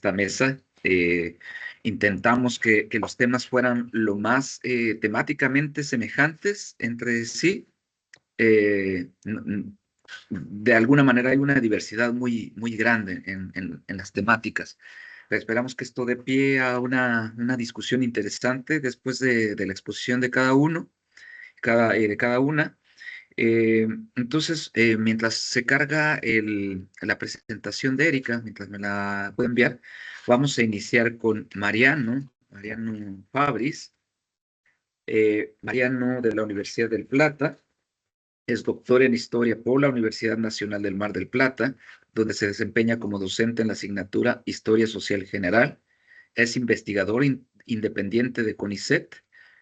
esta mesa. Intentamos que los temas fueran lo más temáticamente semejantes entre sí. De alguna manera hay una diversidad muy grande en las temáticas. Esperamos que esto dé pie a una discusión interesante después de la exposición de cada uno, de cada una. Entonces, mientras se carga la presentación de Erika, mientras me la puede enviar, vamos a iniciar con Mariano Fabris. Mariano, de la Universidad del Plata, es doctor en Historia por la Universidad Nacional del Mar del Plata, donde se desempeña como docente en la asignatura Historia Social General. Es investigador independiente de CONICET,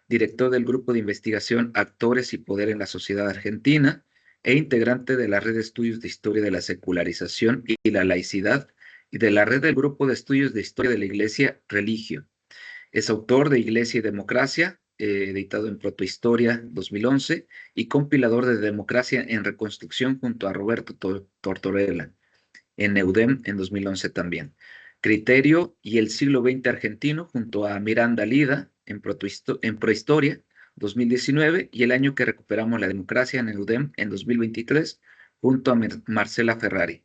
director del Grupo de Investigación Actores y Poder en la Sociedad Argentina e integrante de la Red de Estudios de Historia de la Secularización y la Laicidad y de la Red del Grupo de Estudios de Historia de la Iglesia Religio. Es autor de Iglesia y Democracia, editado en Protohistoria 2011, y compilador de Democracia en Reconstrucción junto a Roberto Tortorella, en EUDEM en 2011 también. Criterio y el siglo XX argentino junto a Miranda Lida en Prohistoria 2019, y el año que recuperamos la democracia en EUDEM en 2023 junto a Marcela Ferrari.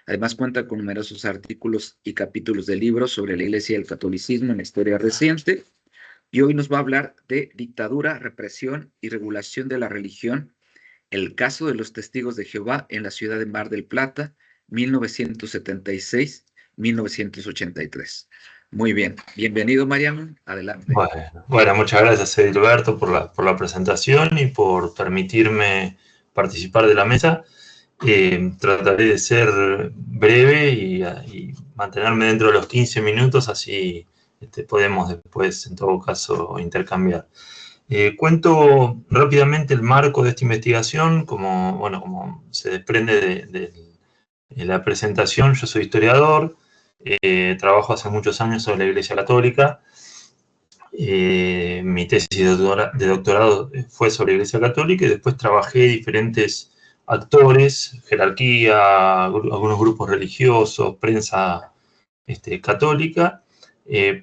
Además cuenta con numerosos artículos y capítulos de libros sobre la Iglesia y el catolicismo en la historia reciente, y hoy nos va a hablar de dictadura, represión y regulación de la religión, el caso de los testigos de Jehová en la ciudad de Mar del Plata, 1976-1983. Muy bien, bienvenido Mariano, adelante. Bueno, muchas gracias Edilberto por la presentación y por permitirme participar de la mesa. Trataré de ser breve y mantenerme dentro de los 15 minutos, así podemos después, en todo caso, intercambiar. Cuento rápidamente el marco de esta investigación, como se desprende de la presentación. Yo soy historiador, trabajo hace muchos años sobre la Iglesia Católica. Mi tesis de doctorado fue sobre la Iglesia Católica y después trabajé diferentes actores, jerarquía, algunos grupos religiosos, prensa católica,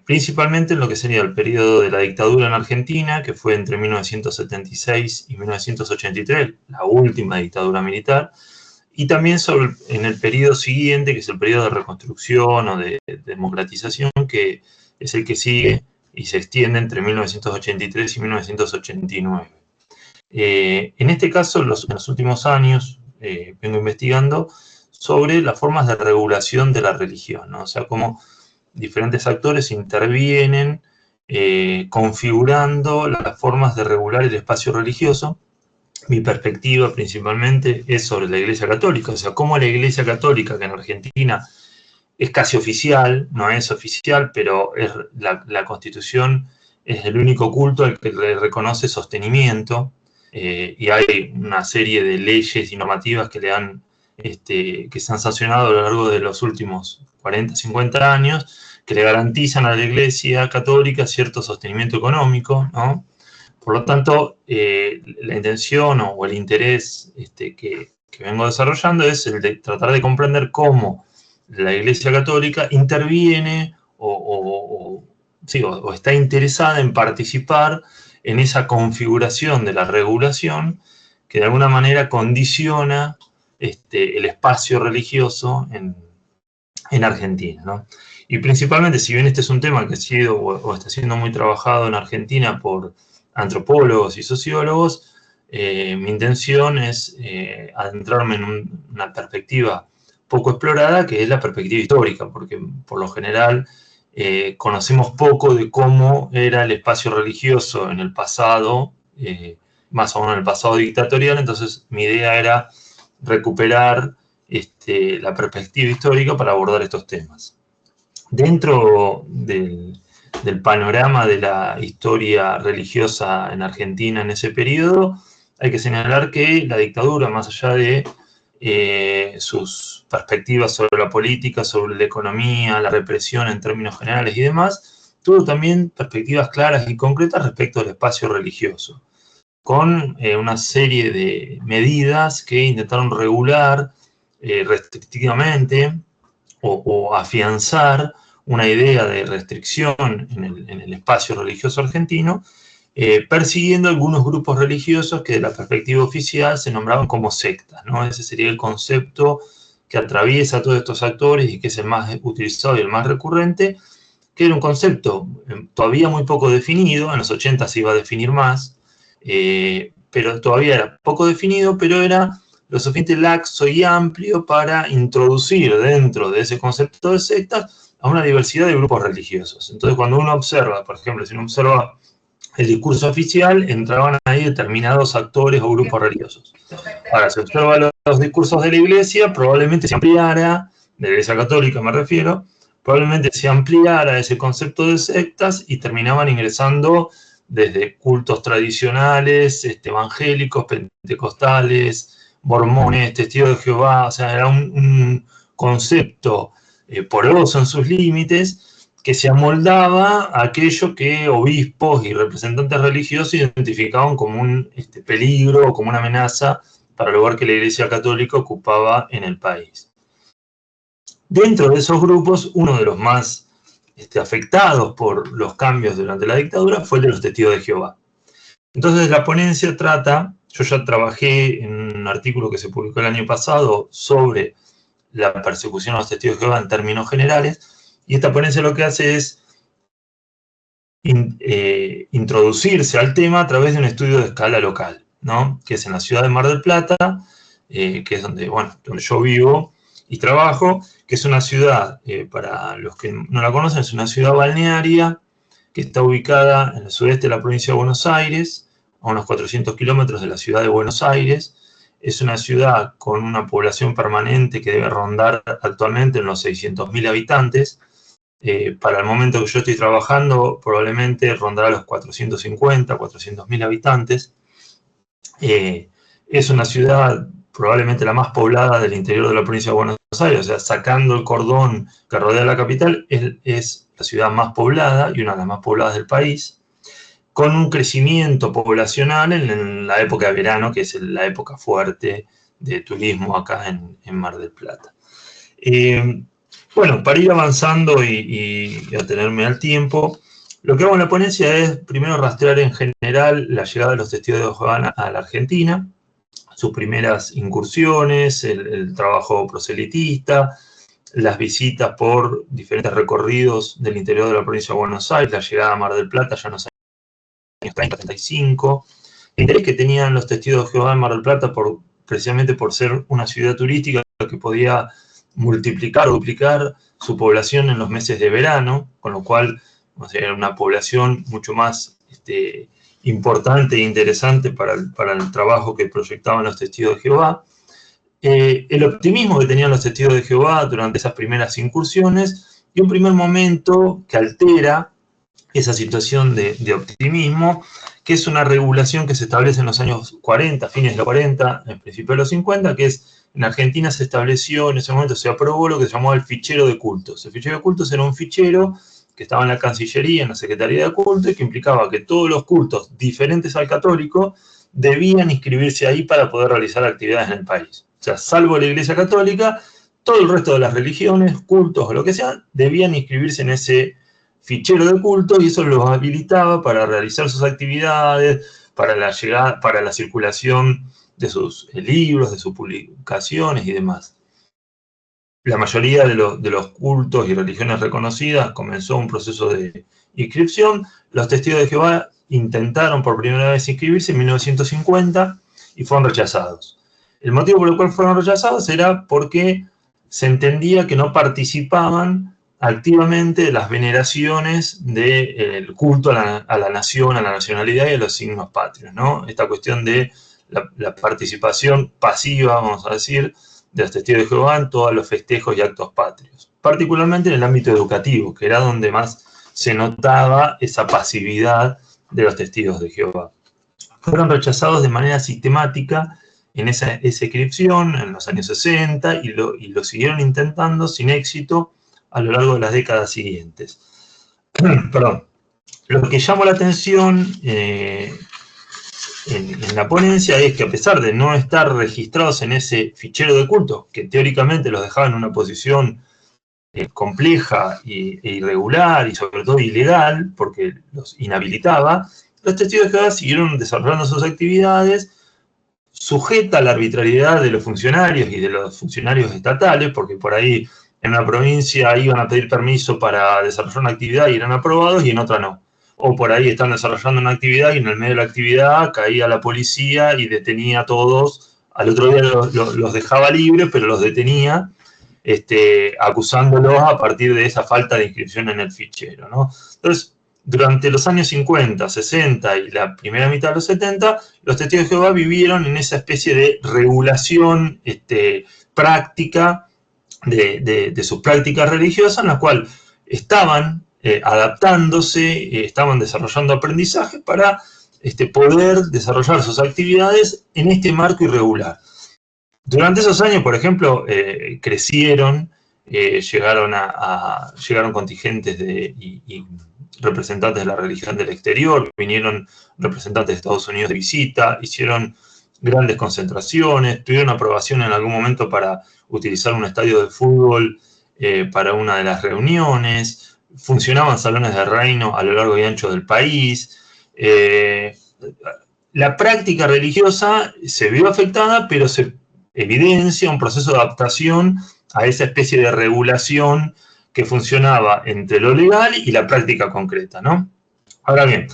principalmente en lo que sería el periodo de la dictadura en Argentina, que fue entre 1976 y 1983, la última dictadura militar, y también en el periodo siguiente, que es el periodo de reconstrucción o de democratización, que es el que sigue y se extiende entre 1983 y 1989. En este caso, en los últimos años, vengo investigando sobre las formas de regulación de la religión, ¿no? O sea, cómo diferentes actores intervienen configurando las formas de regular el espacio religioso. Mi perspectiva principalmente es sobre la Iglesia Católica, o sea, cómo la Iglesia Católica, que en Argentina es casi oficial, no es oficial, pero es la Constitución es el único culto al que le reconoce sostenimiento, y hay una serie de leyes y normativas que que se han sancionado a lo largo de los últimos 40, 50 años, que le garantizan a la Iglesia Católica cierto sostenimiento económico, ¿no? Por lo tanto, la intención o el interés que vengo desarrollando es el de tratar de comprender cómo la Iglesia Católica interviene o está interesada en participar en esa configuración de la regulación que de alguna manera condiciona el espacio religioso en Argentina, ¿no? Y principalmente, si bien este es un tema que ha sido o está siendo muy trabajado en Argentina por antropólogos y sociólogos, mi intención es adentrarme en una perspectiva poco explorada, que es la perspectiva histórica, porque por lo general conocemos poco de cómo era el espacio religioso en el pasado, más o menos en el pasado dictatorial. Entonces mi idea era recuperar la perspectiva histórica para abordar estos temas. Dentro del panorama de la historia religiosa en Argentina en ese periodo, hay que señalar que la dictadura, más allá de sus perspectivas sobre la política, sobre la economía, la represión en términos generales y demás, tuvo también perspectivas claras y concretas respecto al espacio religioso, con una serie de medidas que intentaron regular restrictivamente o afianzar una idea de restricción en el espacio religioso argentino, persiguiendo algunos grupos religiosos que de la perspectiva oficial se nombraban como sectas, ¿no? Ese sería el concepto que atraviesa a todos estos actores y que es el más utilizado y el más recurrente, que era un concepto todavía muy poco definido. En los 80 se iba a definir más, pero todavía era poco definido, pero era lo suficiente laxo y amplio para introducir dentro de ese concepto de sectas a una diversidad de grupos religiosos. Entonces, cuando uno observa, por ejemplo, si uno observa el discurso oficial, entraban ahí determinados actores o grupos religiosos. Ahora, si observa los discursos de la Iglesia, probablemente se ampliara, de la Iglesia Católica me refiero, probablemente se ampliara ese concepto de sectas y terminaban ingresando desde cultos tradicionales, evangélicos, pentecostales, mormones, testigos de Jehová. O sea, era un concepto poroso en sus límites, que se amoldaba a aquello que obispos y representantes religiosos identificaban como un peligro o como una amenaza para el lugar que la Iglesia Católica ocupaba en el país. Dentro de esos grupos, uno de los más afectados por los cambios durante la dictadura fue el de los testigos de Jehová. Entonces la ponencia trata, yo ya trabajé en un artículo que se publicó el año pasado sobre la persecución a los testigos de Jehová en términos generales, y esta ponencia lo que hace es introducirse al tema a través de un estudio de escala local, ¿no? Que es en la ciudad de Mar del Plata, que es donde yo vivo y trabajo, que es una ciudad, para los que no la conocen, es una ciudad balnearia que está ubicada en el sudeste de la provincia de Buenos Aires, a unos 400 kilómetros de la ciudad de Buenos Aires. Es una ciudad con una población permanente que debe rondar actualmente en los 600.000 habitantes. Para el momento que yo estoy trabajando, probablemente rondará los 450, 400.000 habitantes. Es una ciudad probablemente la más poblada del interior de la provincia de Buenos Aires, o sea, sacando el cordón que rodea la capital, es la ciudad más poblada y una de las más pobladas del país, con un crecimiento poblacional en la época de verano, que es la época fuerte de turismo acá en Mar del Plata. Bueno, para ir avanzando y atenerme al tiempo, lo que hago en la ponencia es primero rastrear en general la llegada de los testigos de Jehová a la Argentina, sus primeras incursiones, el trabajo proselitista, las visitas por diferentes recorridos del interior de la provincia de Buenos Aires, la llegada a Mar del Plata ya en los años 30-35, el interés que tenían los testigos de Jehová en Mar del Plata precisamente por ser una ciudad turística que podía multiplicar o duplicar su población en los meses de verano, con lo cual era una población mucho más importante e interesante para el trabajo que proyectaban los testigos de Jehová. El optimismo que tenían los testigos de Jehová durante esas primeras incursiones y un primer momento que altera esa situación de optimismo, que es una regulación que se establece en los años 40, fines de los 40, en principio de los 50, que es, en Argentina se estableció, en ese momento se aprobó lo que se llamaba el fichero de cultos. El fichero de cultos era un fichero que estaba en la Cancillería, en la Secretaría de Culto, y que implicaba que todos los cultos diferentes al católico debían inscribirse ahí para poder realizar actividades en el país. O sea, salvo la Iglesia Católica, todo el resto de las religiones, cultos o lo que sea, debían inscribirse en ese fichero de culto, y eso los habilitaba para realizar sus actividades, para la circulación de sus libros, de sus publicaciones y demás. La mayoría de los cultos y religiones reconocidas comenzó un proceso de inscripción. Los testigos de Jehová intentaron por primera vez inscribirse en 1950 y fueron rechazados. El motivo por el cual fueron rechazados era porque se entendía que no participaban activamente de las veneraciones del culto a la nación, a la nacionalidad y a los signos patrios, ¿no? Esta cuestión de la participación pasiva, vamos a decir, de los testigos de Jehová en todos los festejos y actos patrios, particularmente en el ámbito educativo, que era donde más se notaba esa pasividad de los testigos de Jehová. Fueron rechazados de manera sistemática en esa inscripción en los años 60 y lo siguieron intentando sin éxito a lo largo de las décadas siguientes. Perdón. Lo que llamó la atención en la ponencia es que, a pesar de no estar registrados en ese fichero de culto, que teóricamente los dejaba en una posición compleja e irregular y sobre todo ilegal, porque los inhabilitaba, los testigos de Jehová siguieron desarrollando sus actividades, sujeta a la arbitrariedad de los funcionarios y de los funcionarios estatales, porque por ahí en una provincia iban a pedir permiso para desarrollar una actividad y eran aprobados y en otra no. O por ahí están desarrollando una actividad y en el medio de la actividad caía la policía y detenía a todos. Al otro día los dejaba libres, pero los detenía, acusándolos a partir de esa falta de inscripción en el fichero, ¿no? Entonces, durante los años 50, 60 y la primera mitad de los 70, los testigos de Jehová vivieron en esa especie de regulación práctica de sus prácticas religiosas, en la cual estaban adaptándose, estaban desarrollando aprendizaje para poder desarrollar sus actividades en este marco irregular. Durante esos años, por ejemplo, crecieron, llegaron contingentes y representantes de la religión del exterior, vinieron representantes de Estados Unidos de visita, hicieron grandes concentraciones, tuvieron aprobación en algún momento para utilizar un estadio de fútbol para una de las reuniones, funcionaban salones de reino a lo largo y ancho del país. La práctica religiosa se vio afectada, pero se evidencia un proceso de adaptación a esa especie de regulación que funcionaba entre lo legal y la práctica concreta, ¿no? Ahora bien,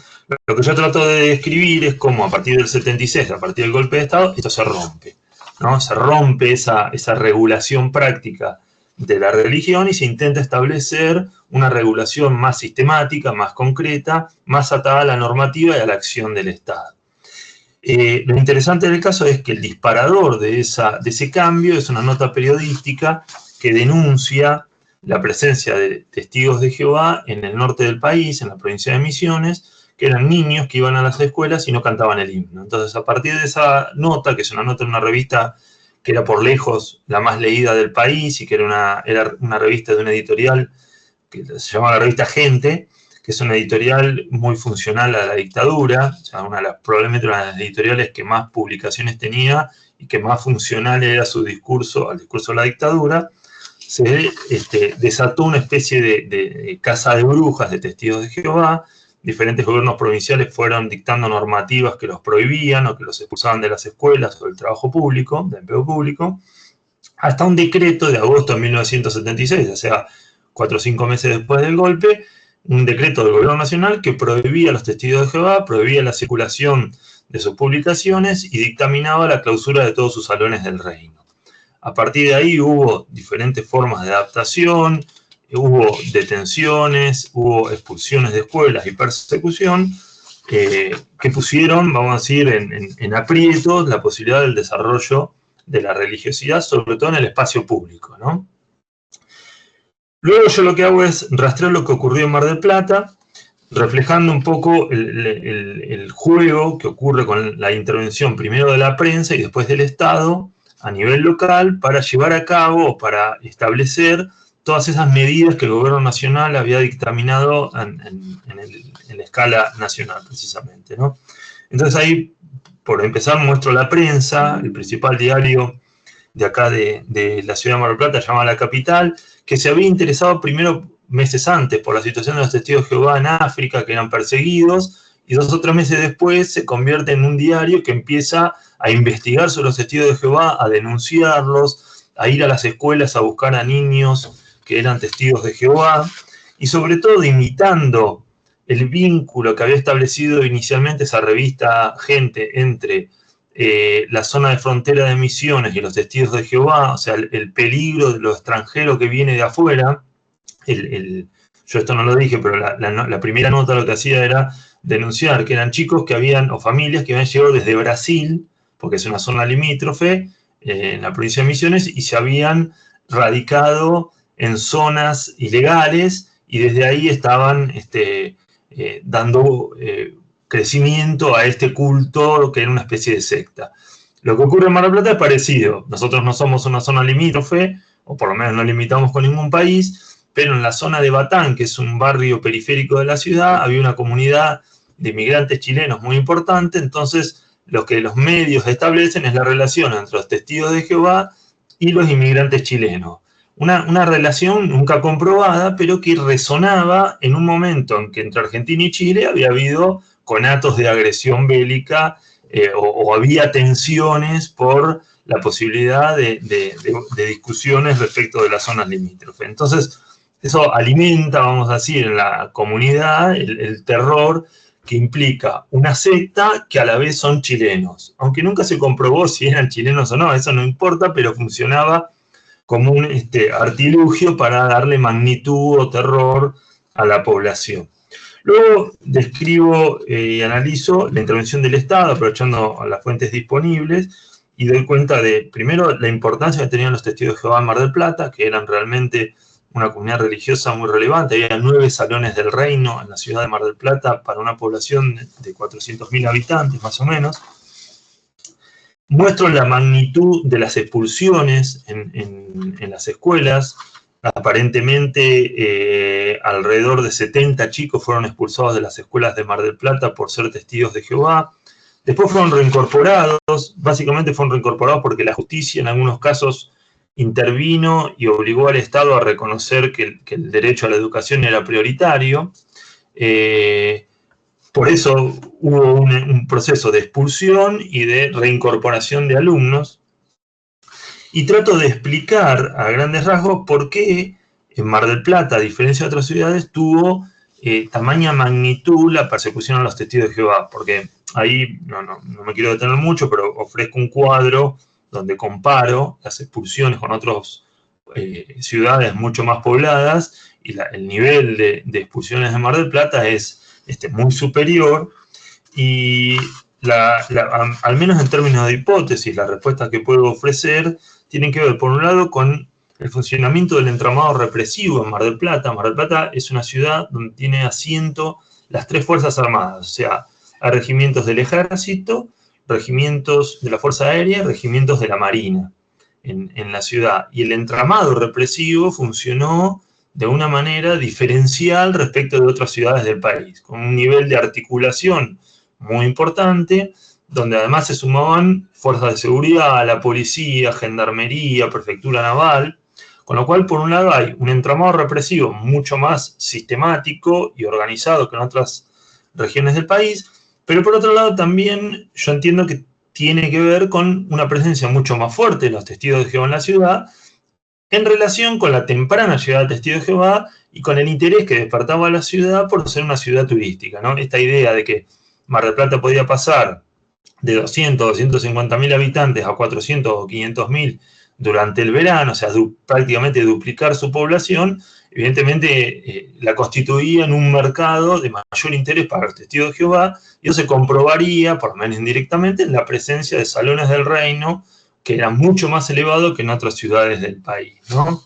lo que yo trato de describir es cómo a partir del 76, a partir del golpe de Estado, esto se rompe, ¿no? Se rompe esa regulación práctica de la religión y se intenta establecer una regulación más sistemática, más concreta, más atada a la normativa y a la acción del Estado. Lo interesante del caso es que el disparador de ese cambio es una nota periodística que denuncia la presencia de testigos de Jehová en el norte del país, en la provincia de Misiones, que eran niños que iban a las escuelas y no cantaban el himno. Entonces, a partir de esa nota, que es una nota en una revista que era por lejos la más leída del país y que era una revista de una editorial que se llamaba la revista Gente, que es una editorial muy funcional a la dictadura, o sea, probablemente una de las editoriales que más publicaciones tenía y que más funcional era su discurso, al discurso de la dictadura, se desató una especie de caza de brujas de testigos de Jehová. Diferentes gobiernos provinciales fueron dictando normativas que los prohibían o que los expulsaban de las escuelas o del trabajo público, del empleo público, hasta un decreto de agosto de 1976, o sea, 4 o 5 meses después del golpe, un decreto del gobierno nacional que prohibía a los testigos de Jehová, prohibía la circulación de sus publicaciones y dictaminaba la clausura de todos sus salones del reino. A partir de ahí hubo diferentes formas de adaptación, hubo detenciones, hubo expulsiones de escuelas y persecución que pusieron, vamos a decir, en aprietos la posibilidad del desarrollo de la religiosidad, sobre todo en el espacio público, ¿no? Luego yo lo que hago es rastrear lo que ocurrió en Mar del Plata, reflejando un poco el juego que ocurre con la intervención primero de la prensa y después del Estado a nivel local para llevar a cabo o para establecer todas esas medidas que el gobierno nacional había dictaminado en la escala nacional, precisamente, ¿no? Entonces ahí, por empezar, muestro la prensa, el principal diario de acá de la ciudad de Mar del Plata, llamada La Capital, que se había interesado primero meses antes por la situación de los testigos de Jehová en África, que eran perseguidos, y 2 o 3 meses después se convierte en un diario que empieza a investigar sobre los testigos de Jehová, a denunciarlos, a ir a las escuelas a buscar a niños que eran testigos de Jehová, y sobre todo imitando el vínculo que había establecido inicialmente esa revista Gente entre la zona de frontera de Misiones y los testigos de Jehová, o sea, el peligro de lo extranjero que viene de afuera. Yo esto no lo dije, pero la primera nota lo que hacía era denunciar que eran chicos que habían, o familias que habían llegado desde Brasil, porque es una zona limítrofe, en la provincia de Misiones, y se habían radicado en zonas ilegales, y desde ahí estaban dando crecimiento a este culto que era una especie de secta. Lo que ocurre en Mar del Plata es parecido. Nosotros no somos una zona limítrofe, o por lo menos no limitamos con ningún país, pero en la zona de Batán, que es un barrio periférico de la ciudad, había una comunidad de inmigrantes chilenos muy importante. Entonces lo que los medios establecen es la relación entre los testigos de Jehová y los inmigrantes chilenos. una relación nunca comprobada, pero que resonaba en un momento en que entre Argentina y Chile había habido conatos de agresión bélica o había tensiones por la posibilidad de discusiones respecto de las zonas limítrofes. Entonces, eso alimenta, vamos a decir, en la comunidad el terror que implica una secta que a la vez son chilenos. Aunque nunca se comprobó si eran chilenos o no, eso no importa, pero funcionaba como un artilugio para darle magnitud o terror a la población. Luego describo y analizo la intervención del Estado, aprovechando las fuentes disponibles, y doy cuenta de, primero, la importancia que tenían los testigos de Jehová en Mar del Plata, que eran realmente una comunidad religiosa muy relevante. Había 9 salones del reino en la ciudad de Mar del Plata para una población de 400.000 habitantes, más o menos. Muestro la magnitud de las expulsiones en las escuelas. Aparentemente, alrededor de 70 chicos fueron expulsados de las escuelas de Mar del Plata por ser testigos de Jehová. Después fueron reincorporados, básicamente fueron reincorporados porque la justicia en algunos casos intervino y obligó al Estado a reconocer que el derecho a la educación era prioritario. Por eso hubo un proceso de expulsión y de reincorporación de alumnos. Y trato de explicar a grandes rasgos por qué en Mar del Plata, a diferencia de otras ciudades, tuvo tamaña magnitud la persecución a los testigos de Jehová. Porque ahí no me quiero detener mucho, pero ofrezco un cuadro donde comparo las expulsiones con otras ciudades mucho más pobladas, y el nivel de expulsiones de Mar del Plata es muy superior, y al menos en términos de hipótesis, las respuestas que puedo ofrecer tienen que ver, por un lado, con el funcionamiento del entramado represivo en Mar del Plata. Mar del Plata es una ciudad donde tiene asiento las 3 Fuerzas Armadas, o sea, hay regimientos del Ejército, regimientos de la Fuerza Aérea y regimientos de la Marina en la ciudad. Y el entramado represivo funcionó de una manera diferencial respecto de otras ciudades del país, con un nivel de articulación muy importante, donde además se sumaban fuerzas de seguridad, la policía, gendarmería, prefectura naval, con lo cual, por un lado, hay un entramado represivo mucho más sistemático y organizado que en otras regiones del país, pero por otro lado también yo entiendo que tiene que ver con una presencia mucho más fuerte de los testigos de Jehová en la ciudad, en relación con la temprana llegada de testigos de Jehová y con el interés que despertaba la ciudad por ser una ciudad turística, ¿no? Esta idea de que Mar del Plata podía pasar de 200, 250.000 habitantes a 400 o 500.000 durante el verano, o sea, prácticamente duplicar su población, evidentemente la constituía en un mercado de mayor interés para los testigos de Jehová, y eso se comprobaría, por lo menos indirectamente, en la presencia de salones del reino, que era mucho más elevado que en otras ciudades del país, ¿no?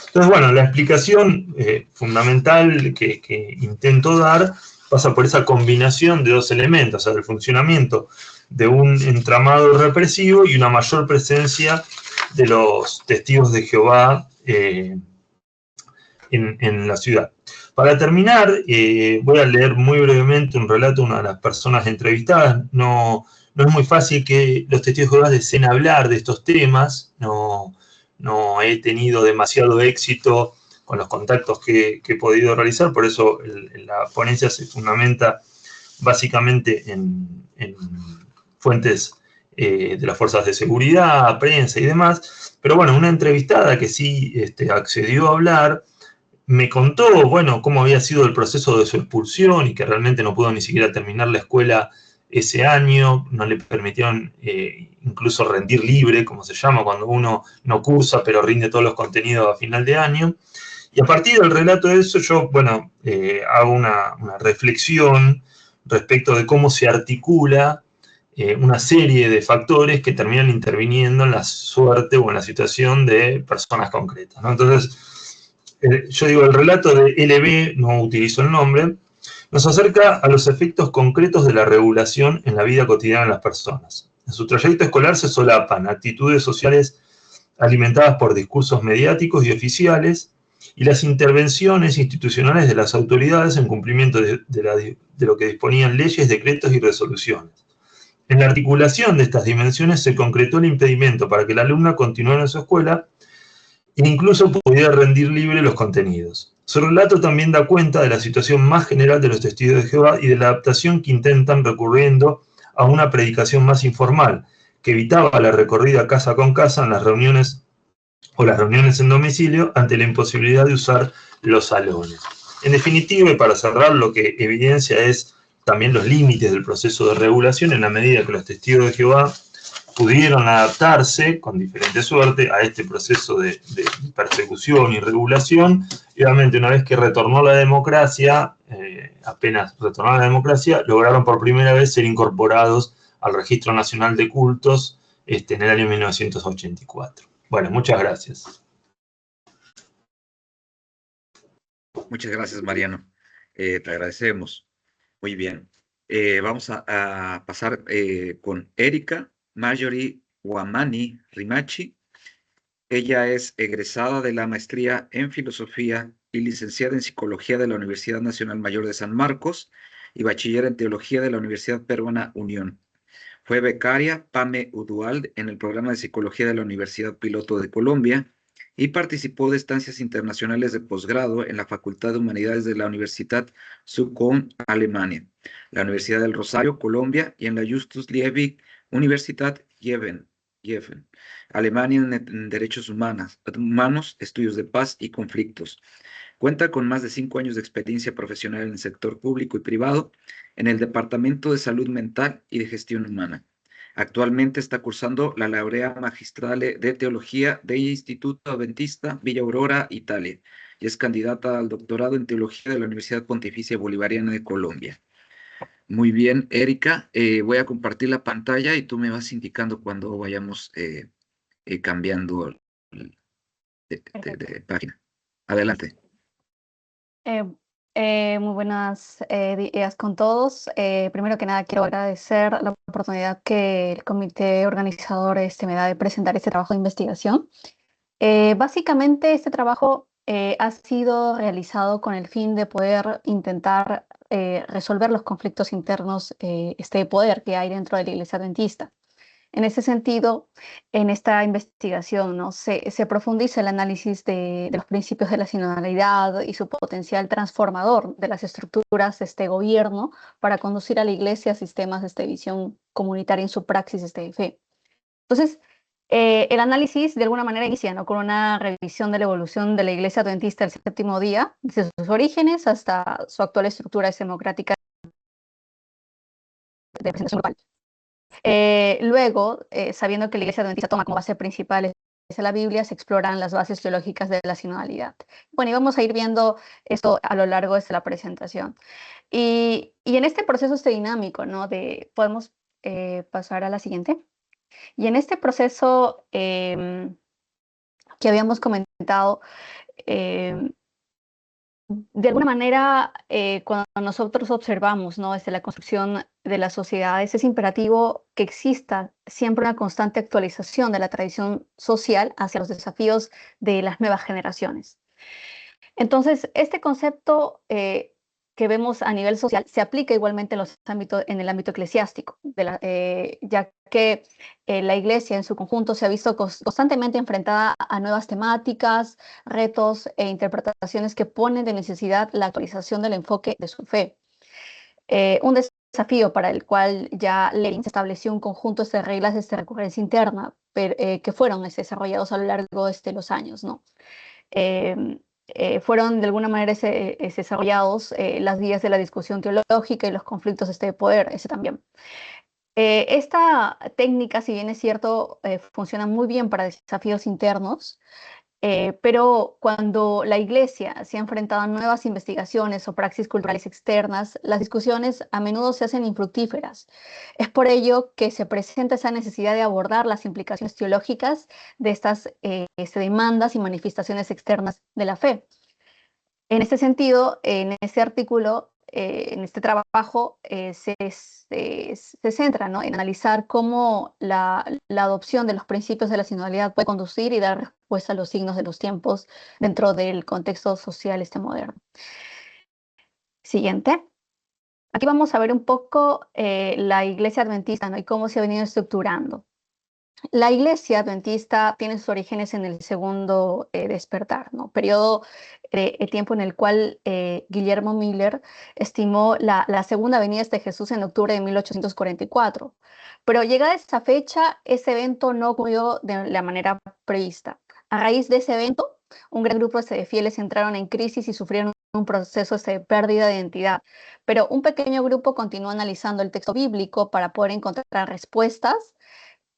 Entonces, bueno, la explicación fundamental que intento dar pasa por esa combinación de 2 elementos, o sea, el funcionamiento de un entramado represivo y una mayor presencia de los testigos de Jehová en la ciudad. Para terminar, voy a leer muy brevemente un relato de una de las personas entrevistadas. No es muy fácil que los testigos de Jehová deseen hablar de estos temas, no he tenido demasiado éxito con los contactos que he podido realizar, por eso la ponencia se fundamenta básicamente en fuentes de las fuerzas de seguridad, prensa y demás. Pero bueno, una entrevistada que sí accedió a hablar, me contó, bueno, cómo había sido el proceso de su expulsión y que realmente no pudo ni siquiera terminar la escuela ese año, no le permitieron incluso rendir libre, como se llama, cuando uno no cursa pero rinde todos los contenidos a final de año. Y a partir del relato de eso yo, bueno, hago una reflexión respecto de cómo se articula una serie de factores que terminan interviniendo en la suerte o en la situación de personas concretas, ¿no? Entonces, yo digo, el relato de LB, no utilizo el nombre, nos acerca a los efectos concretos de la regulación en la vida cotidiana de las personas. En su trayecto escolar se solapan actitudes sociales alimentadas por discursos mediáticos y oficiales y las intervenciones institucionales de las autoridades en cumplimiento de lo que disponían leyes, decretos y resoluciones. En la articulación de estas dimensiones se concretó el impedimento para que la alumna continuara en su escuela e incluso pudiera rendir libre los contenidos. Su relato también da cuenta de la situación más general de los testigos de Jehová y de la adaptación que intentan recurriendo a una predicación más informal, que evitaba la recorrida casa con casa en las reuniones o las reuniones en domicilio ante la imposibilidad de usar los salones. En definitiva, y para cerrar, lo que evidencia es también los límites del proceso de regulación en la medida que los testigos de Jehová pudieron adaptarse con diferente suerte a este proceso de persecución y regulación, y obviamente una vez que retornó la democracia, apenas retornó la democracia, lograron por primera vez ser incorporados al Registro Nacional de Cultos en el año 1984. Bueno, muchas gracias. Muchas gracias, Mariano. Te agradecemos. Muy bien. Vamos a pasar con Erika Marjorie Wamani Rimachi. Ella es egresada de la maestría en Filosofía y licenciada en Psicología de la Universidad Nacional Mayor de San Marcos y bachiller en Teología de la Universidad Peruana Unión. Fue becaria PAME UDUAL en el programa de Psicología de la Universidad Piloto de Colombia y participó de estancias internacionales de posgrado en la Facultad de Humanidades de la Universidad Zukunft, Alemania, la Universidad del Rosario, Colombia, y en la Justus Liebig Universität Gießen, Alemania, en Derechos Humanos, Estudios de Paz y Conflictos. Cuenta con más de 5 años de experiencia profesional en el sector público y privado, en el Departamento de Salud Mental y de Gestión Humana. Actualmente está cursando la laurea magistrale de Teología del Instituto Adventista Villa Aurora, Italia, y es candidata al doctorado en Teología de la Universidad Pontificia Bolivariana de Colombia. Muy bien, Erika, voy a compartir la pantalla y tú me vas indicando cuando vayamos cambiando de página. Adelante. Muy buenos días con todos. Primero que nada, quiero agradecer la oportunidad que el comité organizador me da de presentar este trabajo de investigación. Básicamente, este trabajo ha sido realizado con el fin de poder intentar resolver los conflictos internos de poder que hay dentro de la Iglesia Adventista. En ese sentido, en esta investigación, ¿no? se profundiza el análisis de los principios de la sinodalidad y su potencial transformador de las estructuras de este gobierno para conducir a la Iglesia a sistemas de visión comunitaria en su praxis de fe. Entonces, el análisis de alguna manera inicia, ¿no? con una revisión de la evolución de la Iglesia Adventista del séptimo día, desde sus orígenes hasta su actual estructura democrática de presentación global. Luego, sabiendo que la Iglesia Adventista toma como base principal la Biblia, se exploran las bases teológicas de la sinodalidad. Bueno, y vamos a ir viendo esto a lo largo de la presentación. Y en este proceso dinámico, ¿no? Podemos pasar a la siguiente. Y en este proceso que habíamos comentado, de alguna manera, cuando nosotros observamos, ¿no? desde la construcción de las sociedades, es imperativo que exista siempre una constante actualización de la tradición social hacia los desafíos de las nuevas generaciones. Entonces, este concepto que vemos a nivel social se aplica igualmente en el ámbito eclesiástico, ya que la Iglesia en su conjunto se ha visto constantemente enfrentada a nuevas temáticas, retos e interpretaciones que ponen de necesidad la actualización del enfoque de su fe. Un desafío para el cual ya Lerin se estableció un conjunto de reglas de recurrencia interna que fueron desarrollados a lo largo de los años, ¿no? Fueron de alguna manera desarrollados las guías de la discusión teológica y los conflictos de poder, ese también. Esta técnica, si bien es cierto, funciona muy bien para desafíos internos, pero cuando la Iglesia se ha enfrentado a nuevas investigaciones o praxis culturales externas, las discusiones a menudo se hacen infructíferas. Es por ello que se presenta esa necesidad de abordar las implicaciones teológicas de estas demandas y manifestaciones externas de la fe. En este sentido, en este artículo, en este trabajo, se centra, ¿no? en analizar cómo la adopción de los principios de la sinodalidad puede conducir y dar respuesta a los signos de los tiempos dentro del contexto social moderno. Siguiente. Aquí vamos a ver un poco la Iglesia Adventista, ¿no? y cómo se ha venido estructurando. La iglesia adventista tiene sus orígenes en el segundo despertar, ¿no? Periodo de tiempo en el cual Guillermo Miller estimó la segunda venida de Jesús en octubre de 1844. Pero llegada esa fecha, ese evento no ocurrió de la manera prevista. A raíz de ese evento, un gran grupo de fieles entraron en crisis y sufrieron un proceso de pérdida de identidad. Pero un pequeño grupo continuó analizando el texto bíblico para poder encontrar respuestas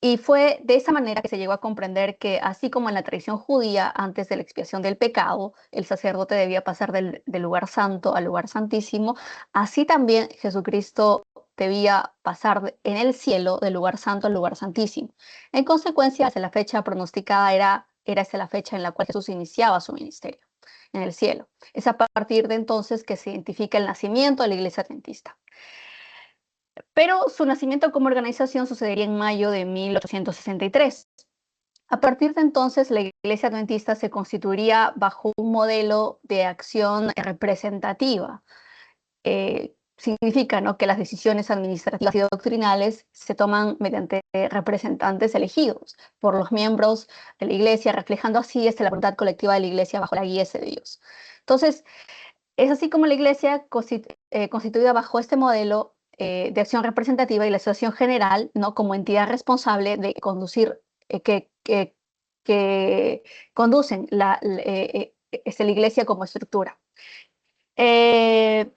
y fue de esa manera que se llegó a comprender que, así como en la tradición judía, antes de la expiación del pecado, el sacerdote debía pasar del lugar santo al lugar santísimo, así también Jesucristo debía pasar en el cielo del lugar santo al lugar santísimo. En consecuencia, hacia la fecha pronosticada era hacia la fecha en la cual Jesús iniciaba su ministerio, en el cielo. Es a partir de entonces que se identifica el nacimiento de la iglesia adventista. Pero su nacimiento como organización sucedería en mayo de 1863. A partir de entonces, la Iglesia Adventista se constituiría bajo un modelo de acción representativa. Significa, ¿no?, que las decisiones administrativas y doctrinales se toman mediante representantes elegidos por los miembros de la Iglesia, reflejando así la voluntad colectiva de la Iglesia bajo la guía de Dios. Entonces, es así como la Iglesia, constituida bajo este modelo de acción representativa y la Asociación General, ¿no?, como entidad responsable de conducir, que conducen la Iglesia como estructura.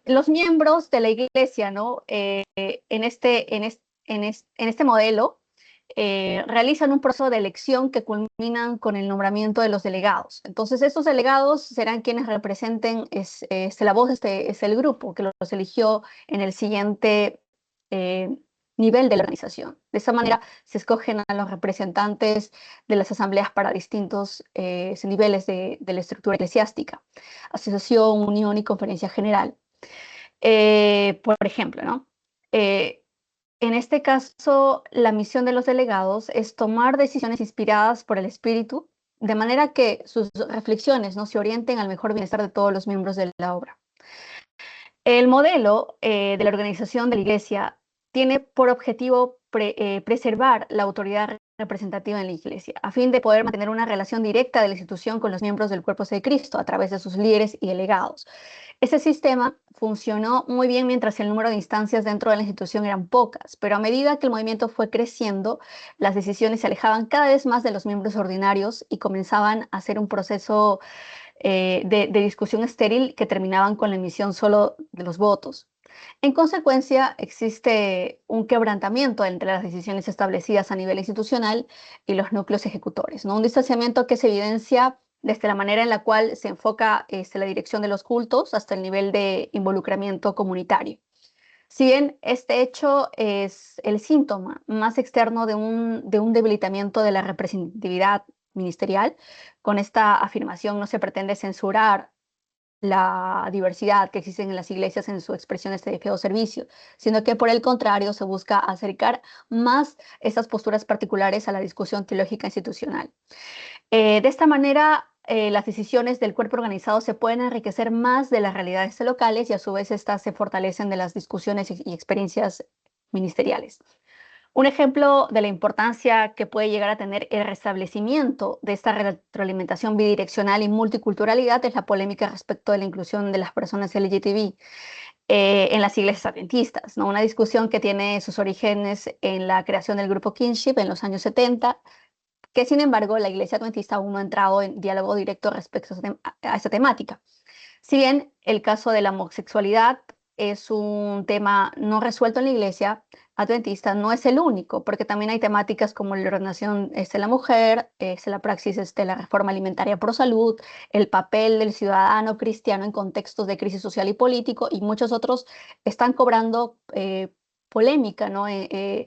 Los miembros de la Iglesia, ¿no?, en este modelo, realizan un proceso de elección que culminan con el nombramiento de los delegados. Entonces, estos delegados serán quienes representen la voz es el grupo que los eligió en el siguiente nivel de la organización. De esa manera se escogen a los representantes de las asambleas para distintos niveles de la estructura eclesiástica: asociación, unión y conferencia general. Por ejemplo, ¿no? En este caso, la misión de los delegados es tomar decisiones inspiradas por el Espíritu, de manera que sus reflexiones, ¿no?, se orienten al mejor bienestar de todos los miembros de la obra. El modelo de la organización de la Iglesia tiene por objetivo preservar la autoridad representativa en la Iglesia, a fin de poder mantener una relación directa de la institución con los miembros del cuerpo de Cristo a través de sus líderes y delegados. Ese sistema funcionó muy bien mientras el número de instancias dentro de la institución eran pocas, pero a medida que el movimiento fue creciendo, las decisiones se alejaban cada vez más de los miembros ordinarios y comenzaban a ser un proceso de discusión estéril que terminaban con la emisión solo de los votos. En consecuencia, existe un quebrantamiento entre las decisiones establecidas a nivel institucional y los núcleos ejecutores, ¿no? Un distanciamiento que se evidencia desde la manera en la cual se enfoca la dirección de los cultos hasta el nivel de involucramiento comunitario. Si bien este hecho es el síntoma más externo de un debilitamiento de la representatividad ministerial, con esta afirmación no se pretende censurar la diversidad que existe en las iglesias en sus expresiones de fe o servicio, sino que por el contrario se busca acercar más estas posturas particulares a la discusión teológica institucional. De esta manera, las decisiones del cuerpo organizado se pueden enriquecer más de las realidades locales y a su vez estas se fortalecen de las discusiones y experiencias ministeriales. Un ejemplo de la importancia que puede llegar a tener el restablecimiento de esta retroalimentación bidireccional y multiculturalidad es la polémica respecto de la inclusión de las personas LGTB en las iglesias adventistas, ¿no? Una discusión que tiene sus orígenes en la creación del grupo Kinship en los años 70, que sin embargo la iglesia adventista aún no ha entrado en diálogo directo respecto a esta temática. Si bien el caso de la homosexualidad es un tema no resuelto en la iglesia adventista, no es el único, porque también hay temáticas como la ordenación de la mujer, la praxis de la reforma alimentaria pro salud, el papel del ciudadano cristiano en contextos de crisis social y político, y muchos otros están cobrando polémica, ¿no?, en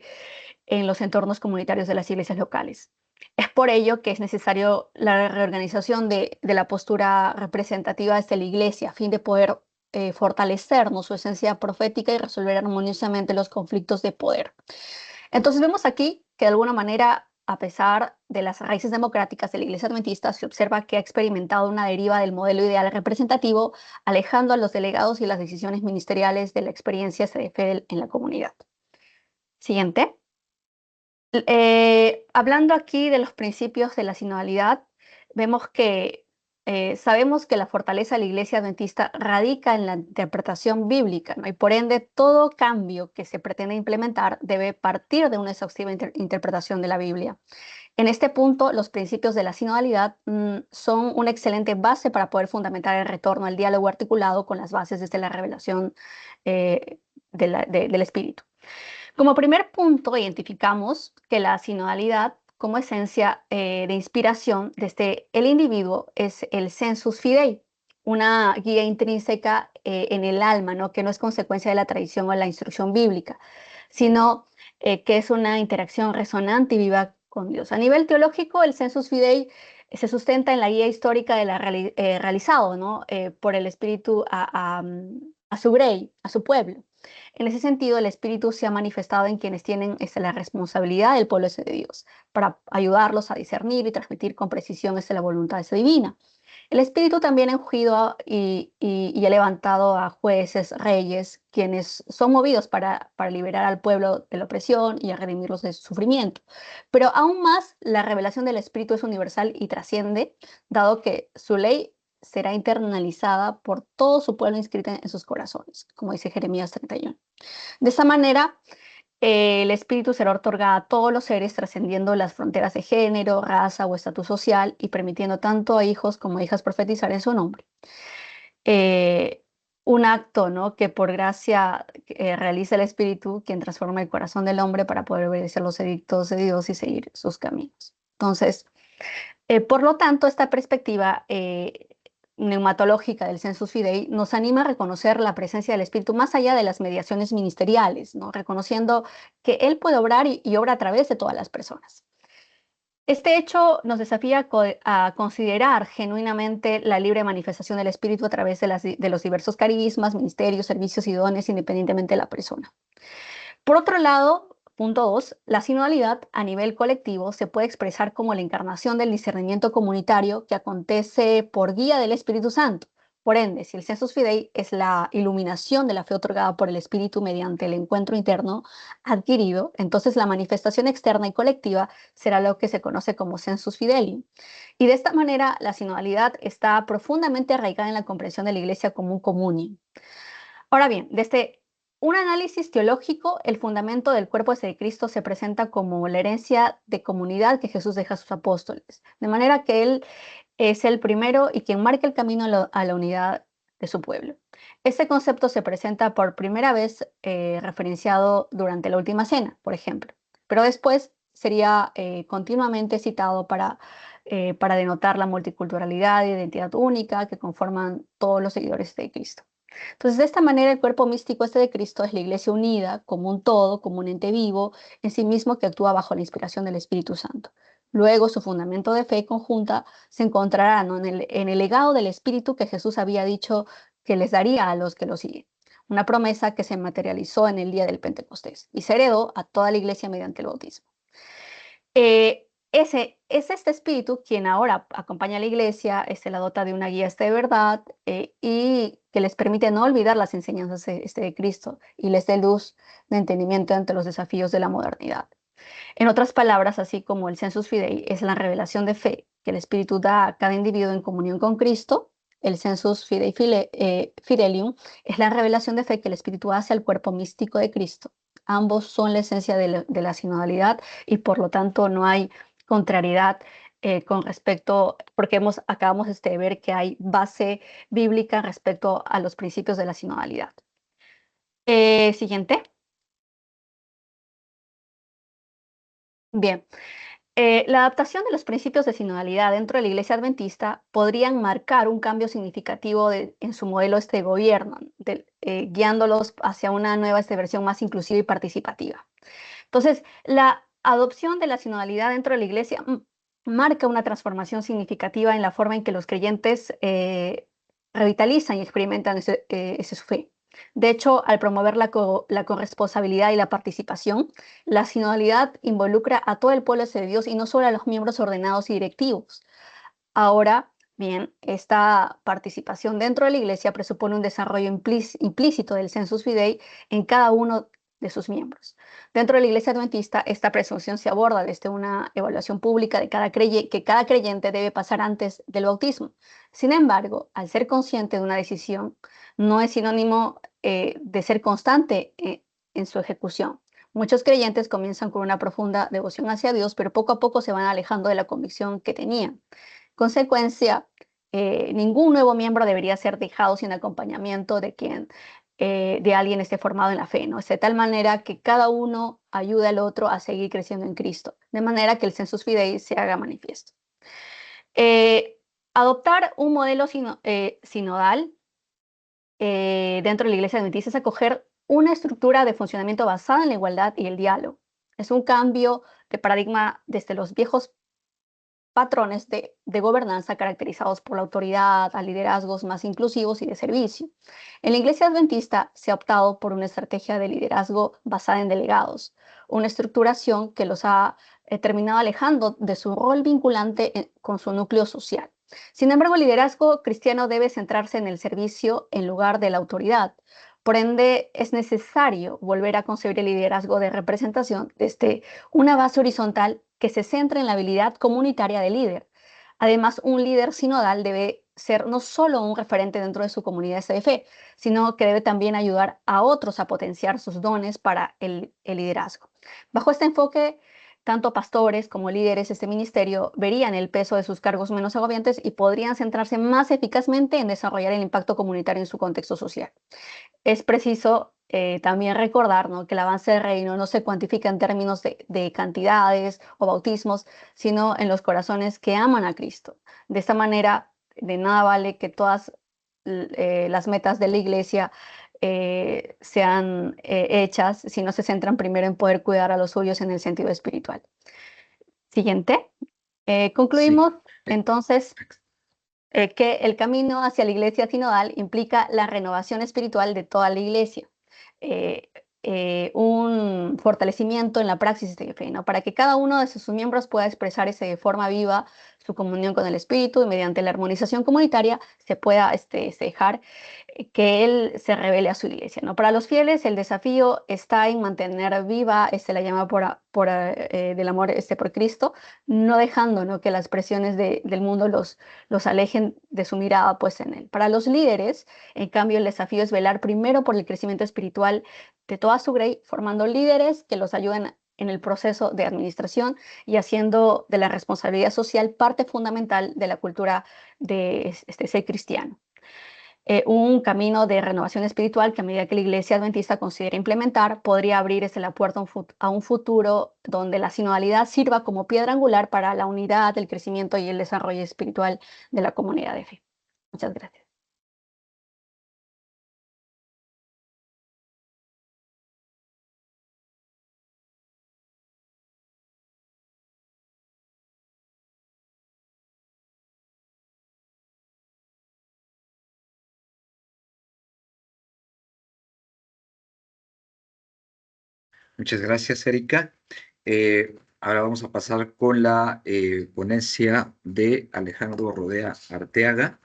los entornos comunitarios de las iglesias locales. Es por ello que es necesario la reorganización de la postura representativa de la Iglesia a fin de poder fortalecernos su esencia profética y resolver armoniosamente los conflictos de poder. Entonces vemos aquí que de alguna manera, a pesar de las raíces democráticas de la Iglesia Adventista, se observa que ha experimentado una deriva del modelo ideal representativo, alejando a los delegados y las decisiones ministeriales de la experiencia de fe en la comunidad. Siguiente. Hablando aquí de los principios de la sinodalidad, vemos que sabemos que la fortaleza de la Iglesia Adventista radica en la interpretación bíblica, ¿no? Y por ende, todo cambio que se pretende implementar debe partir de una exhaustiva interpretación de la Biblia. En este punto, los principios de la sinodalidad son una excelente base para poder fundamentar el retorno al diálogo articulado con las bases desde la revelación del Espíritu. Como primer punto, identificamos que la sinodalidad como esencia de inspiración desde el individuo es el sensus fidei, una guía intrínseca en el alma, ¿no? Que no es consecuencia de la tradición o la instrucción bíblica, sino que es una interacción resonante y viva con Dios. A nivel teológico, el sensus fidei se sustenta en la guía histórica de realizado, ¿no? Por el Espíritu a su grey, a su pueblo. En ese sentido, el Espíritu se ha manifestado en quienes tienen la responsabilidad del pueblo de Dios, para ayudarlos a discernir y transmitir con precisión la voluntad divina. El Espíritu también ha ungido y ha levantado a jueces, reyes, quienes son movidos para liberar al pueblo de la opresión y a redimirlos de su sufrimiento. Pero aún más, la revelación del Espíritu es universal y trasciende, dado que su ley será internalizada por todo su pueblo inscrito en sus corazones, como dice Jeremías 31. De esta manera, el Espíritu será otorgado a todos los seres, trascendiendo las fronteras de género, raza o estatus social y permitiendo tanto a hijos como a hijas profetizar en su nombre. Un acto, ¿no?, que por gracia realiza el Espíritu, quien transforma el corazón del hombre para poder obedecer los edictos de Dios y seguir sus caminos. Entonces, por lo tanto, esta perspectiva neumatológica del sensus fidei nos anima a reconocer la presencia del Espíritu más allá de las mediaciones ministeriales, ¿no?, reconociendo que Él puede obrar y obra a través de todas las personas. Este hecho nos desafía a considerar genuinamente la libre manifestación del Espíritu a través de los diversos carismas, ministerios, servicios y dones, independientemente de la persona. Por otro lado, punto 2, la sinodalidad a nivel colectivo se puede expresar como la encarnación del discernimiento comunitario que acontece por guía del Espíritu Santo. Por ende, si el sensus fidei es la iluminación de la fe otorgada por el Espíritu mediante el encuentro interno adquirido, entonces la manifestación externa y colectiva será lo que se conoce como sensus fidelium. Y de esta manera, la sinodalidad está profundamente arraigada en la comprensión de la Iglesia como un comunio. Ahora bien, desde un análisis teológico, el fundamento del cuerpo de Cristo se presenta como la herencia de comunidad que Jesús deja a sus apóstoles, de manera que Él es el primero y quien marca el camino a la unidad de su pueblo. Este concepto se presenta por primera vez referenciado durante la Última Cena, por ejemplo, pero después sería continuamente citado para denotar la multiculturalidad e identidad única que conforman todos los seguidores de Cristo. Entonces, de esta manera, el cuerpo místico de Cristo es la Iglesia unida como un todo, como un ente vivo en sí mismo que actúa bajo la inspiración del Espíritu Santo. Luego, su fundamento de fe conjunta se encontrará, ¿no?, en el legado del Espíritu que Jesús había dicho que les daría a los que lo siguen. Una promesa que se materializó en el día del Pentecostés y se heredó a toda la Iglesia mediante el bautismo. Es este espíritu quien ahora acompaña a la iglesia, se la dota de una guía de verdad y que les permite no olvidar las enseñanzas de Cristo y les dé luz de entendimiento ante los desafíos de la modernidad. En otras palabras, así como el sensus fidei es la revelación de fe que el Espíritu da a cada individuo en comunión con Cristo, el sensus fidei fidelium es la revelación de fe que el Espíritu hace al cuerpo místico de Cristo. Ambos son la esencia de la sinodalidad y por lo tanto no hay contrariedad con respecto, porque acabamos de ver que hay base bíblica respecto a los principios de la sinodalidad. Siguiente. Bien. La adaptación de los principios de sinodalidad dentro de la Iglesia Adventista podrían marcar un cambio significativo en su modelo de gobierno, guiándolos hacia una nueva versión más inclusiva y participativa. Entonces, la adopción de la sinodalidad dentro de la Iglesia marca una transformación significativa en la forma en que los creyentes revitalizan y experimentan su fe. De hecho, al promover la corresponsabilidad y la participación, la sinodalidad involucra a todo el pueblo de Dios y no solo a los miembros ordenados y directivos. Ahora, bien, esta participación dentro de la iglesia presupone un desarrollo implícito del sensus fidei en cada uno de sus miembros. Dentro de la Iglesia Adventista, esta presunción se aborda desde una evaluación pública de que cada creyente debe pasar antes del bautismo. Sin embargo, al ser consciente de una decisión, no es sinónimo de ser constante en su ejecución. Muchos creyentes comienzan con una profunda devoción hacia Dios, pero poco a poco se van alejando de la convicción que tenían. Consecuencia, ningún nuevo miembro debería ser dejado sin acompañamiento de alguien esté formado en la fe, ¿no? Es de tal manera que cada uno ayude al otro a seguir creciendo en Cristo, de manera que el sensus fidei se haga manifiesto. Adoptar un modelo sinodal dentro de la Iglesia Adventista es acoger una estructura de funcionamiento basada en la igualdad y el diálogo. Es un cambio de paradigma desde los viejos patrones de gobernanza caracterizados por la autoridad a liderazgos más inclusivos y de servicio. En la Iglesia Adventista se ha optado por una estrategia de liderazgo basada en delegados, una estructuración que los ha terminado alejando de su rol vinculante con su núcleo social. Sin embargo, el liderazgo cristiano debe centrarse en el servicio en lugar de la autoridad. Por ende, es necesario volver a concebir el liderazgo de representación desde una base horizontal que se centre en la habilidad comunitaria del líder. Además, un líder sinodal debe ser no solo un referente dentro de su comunidad de fe, sino que debe también ayudar a otros a potenciar sus dones para el liderazgo. Bajo este enfoque, tanto pastores como líderes de este ministerio verían el peso de sus cargos menos agobiantes y podrían centrarse más eficazmente en desarrollar el impacto comunitario en su contexto social. Es preciso también recordar, ¿no?, que el avance del reino no se cuantifica en términos de cantidades o bautismos, sino en los corazones que aman a Cristo. De esta manera, de nada vale que todas las metas de la iglesia sean hechas si no se centran primero en poder cuidar a los suyos en el sentido espiritual. Siguiente. Sí. Concluimos entonces que el camino hacia la iglesia sinodal implica la renovación espiritual de toda la iglesia, eh, un fortalecimiento en la praxis de fe, ¿no? Para que cada uno de sus miembros pueda expresarse de forma viva su comunión con el Espíritu y mediante la armonización comunitaria se pueda dejar que Él se revele a su iglesia, ¿no? Para los fieles el desafío está en mantener viva la llama del amor por Cristo, no dejando, ¿no?, que las presiones del mundo los alejen de su mirada pues en Él. Para los líderes, en cambio, el desafío es velar primero por el crecimiento espiritual de toda su grey, formando líderes que los ayuden en el proceso de administración y haciendo de la responsabilidad social parte fundamental de la cultura de ser cristiano. Un camino de renovación espiritual que a medida que la Iglesia Adventista considera implementar, podría abrir la puerta a un futuro donde la sinodalidad sirva como piedra angular para la unidad, el crecimiento y el desarrollo espiritual de la comunidad de fe. Muchas gracias. Muchas gracias, Erika. Ahora vamos a pasar con la ponencia de Alejandro Rodea Arteaga.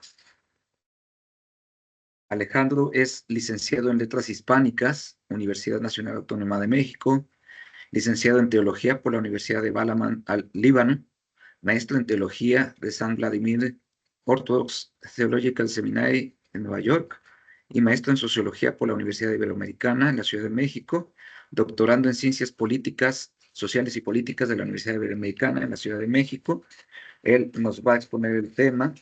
Alejandro es licenciado en Letras Hispánicas, Universidad Nacional Autónoma de México, licenciado en Teología por la Universidad de Balaman al Líbano, maestro en Teología de San Vladimir Orthodox Theological Seminary en Nueva York y maestro en Sociología por la Universidad Iberoamericana en la Ciudad de México, doctorando en Ciencias Políticas, Sociales y Políticas de la Universidad Iberoamericana en la Ciudad de México. Él nos va a exponer el tema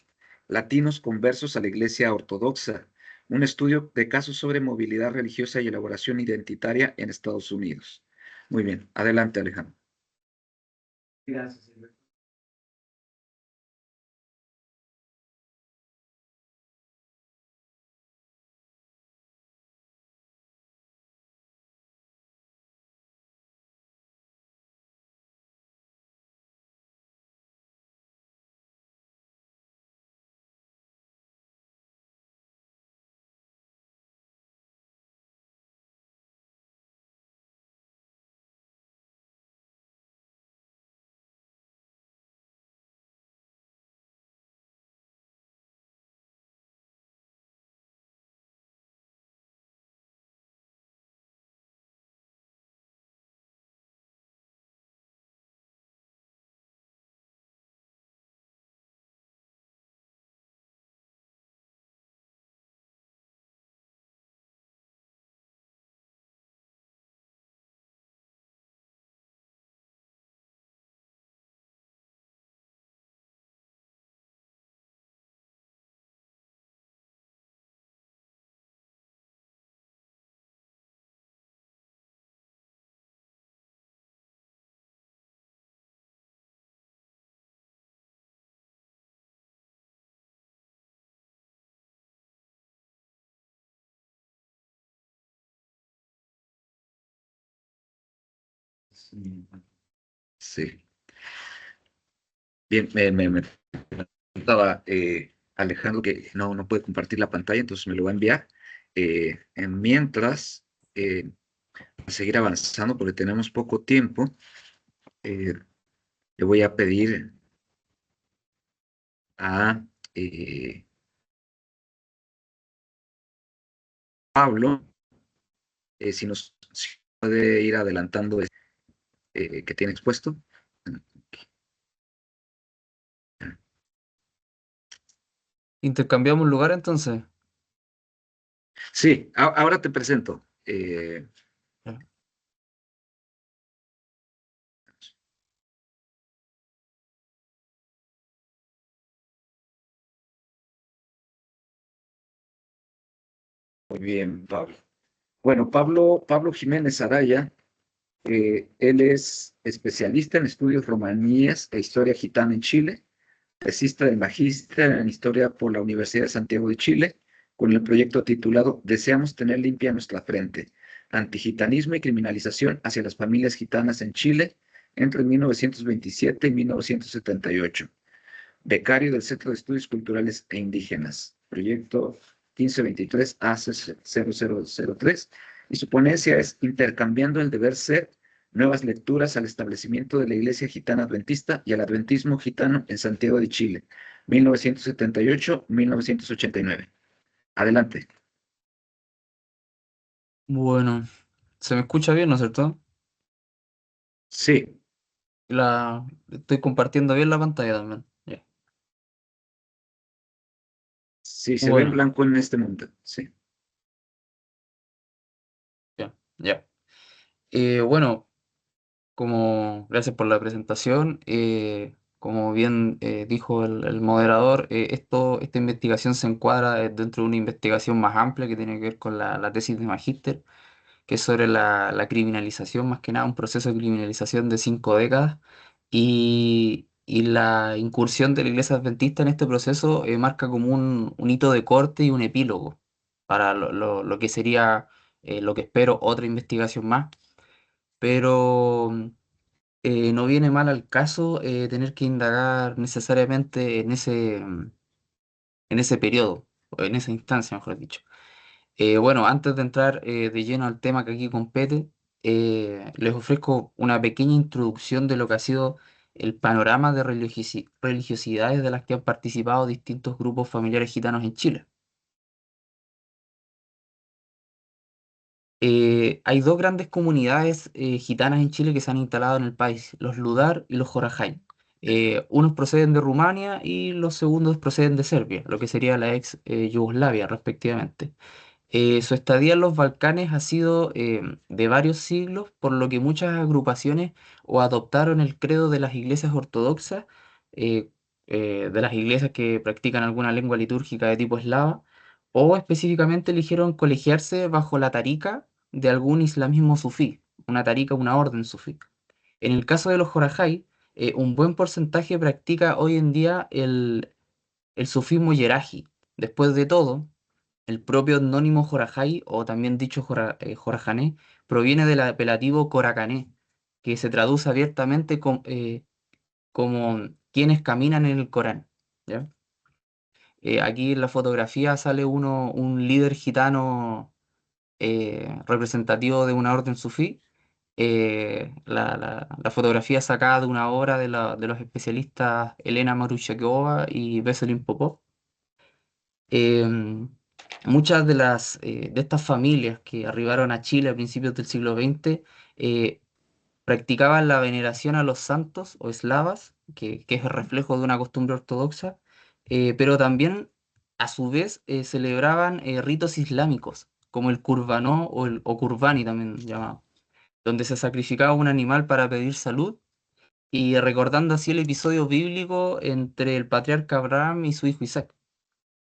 Latinos conversos a la Iglesia Ortodoxa, un estudio de casos sobre movilidad religiosa y elaboración identitaria en Estados Unidos. Muy bien, adelante, Alejandro. Gracias. Mm, sí. Bien, me preguntaba Alejandro que no puede compartir la pantalla, entonces me lo va a enviar. Mientras, para seguir avanzando, porque tenemos poco tiempo, eh, le voy a pedir a Pablo si puede ir adelantando que tiene expuesto. ¿Intercambiamos lugar entonces? Sí, ahora te presento. Ya. Muy bien, Pablo. Bueno, Pablo Jiménez Araya, él es especialista en estudios romaníes e historia gitana en Chile, tesista de magíster en historia por la Universidad de Santiago de Chile, con el proyecto titulado Deseamos tener limpia nuestra frente, antigitanismo y criminalización hacia las familias gitanas en Chile entre 1927 y 1978. Becario del Centro de Estudios Culturales e Indígenas, proyecto 1523 AC0003, y su ponencia es Intercambiando el deber ser, nuevas lecturas al establecimiento de la Iglesia Gitana Adventista y al Adventismo Gitano en Santiago de Chile, 1978-1989. Adelante. Bueno, ¿se me escucha bien, no es cierto? Sí, Estoy compartiendo bien la pantalla también. Ya. sí, se ve en Bueno, blanco en este momento. Sí. ya, ya. Bueno, gracias por la presentación. Como bien dijo el moderador, esta investigación se encuadra dentro de una investigación más amplia que tiene que ver con la tesis de magíster, que es sobre la criminalización, más que nada un proceso de criminalización de 5 décadas, y la incursión de la Iglesia Adventista en este proceso marca como un hito de corte y un epílogo para lo que sería, lo que espero, otra investigación más. Pero no viene mal al caso tener que indagar necesariamente en ese periodo, o en esa instancia, mejor dicho. Bueno, antes de entrar de lleno al tema que aquí compete, les ofrezco una pequeña introducción de lo que ha sido el panorama de religiosidades de las que han participado distintos grupos familiares gitanos en Chile. Hay dos grandes comunidades gitanas en Chile que se han instalado en el país, los Ludar y los Jorajay. Unos proceden de Rumania y los segundos proceden de Serbia, lo que sería la ex Yugoslavia, respectivamente. Su estadía en los Balcanes ha sido de varios siglos, por lo que muchas agrupaciones o adoptaron el credo de las iglesias ortodoxas, eh, de las iglesias que practican alguna lengua litúrgica de tipo eslava, o específicamente eligieron colegiarse bajo la tarika de algún islamismo sufí, una tarika, una orden sufí. En el caso de los Jorajay, un buen porcentaje practica hoy en día el sufismo yeraji. Después de todo, el propio etnónimo Jorajay, o también dicho Jorajané, proviene del apelativo Coracané, que se traduce abiertamente como quienes caminan en el Corán. ¿Ya? Aquí en la fotografía sale un líder gitano representativo de una orden sufí. La fotografía es sacada de una obra de los especialistas Elena Marushakova y Veselin Popov. Em, Muchas de estas familias que arribaron a Chile a principios del siglo XX practicaban la veneración a los santos o eslavas, que es el reflejo de una costumbre ortodoxa, pero también a su vez celebraban ritos islámicos, como el Kurbanó o Kurbani también llamado, donde se sacrificaba un animal para pedir salud y recordando así el episodio bíblico entre el patriarca Abraham y su hijo Isaac.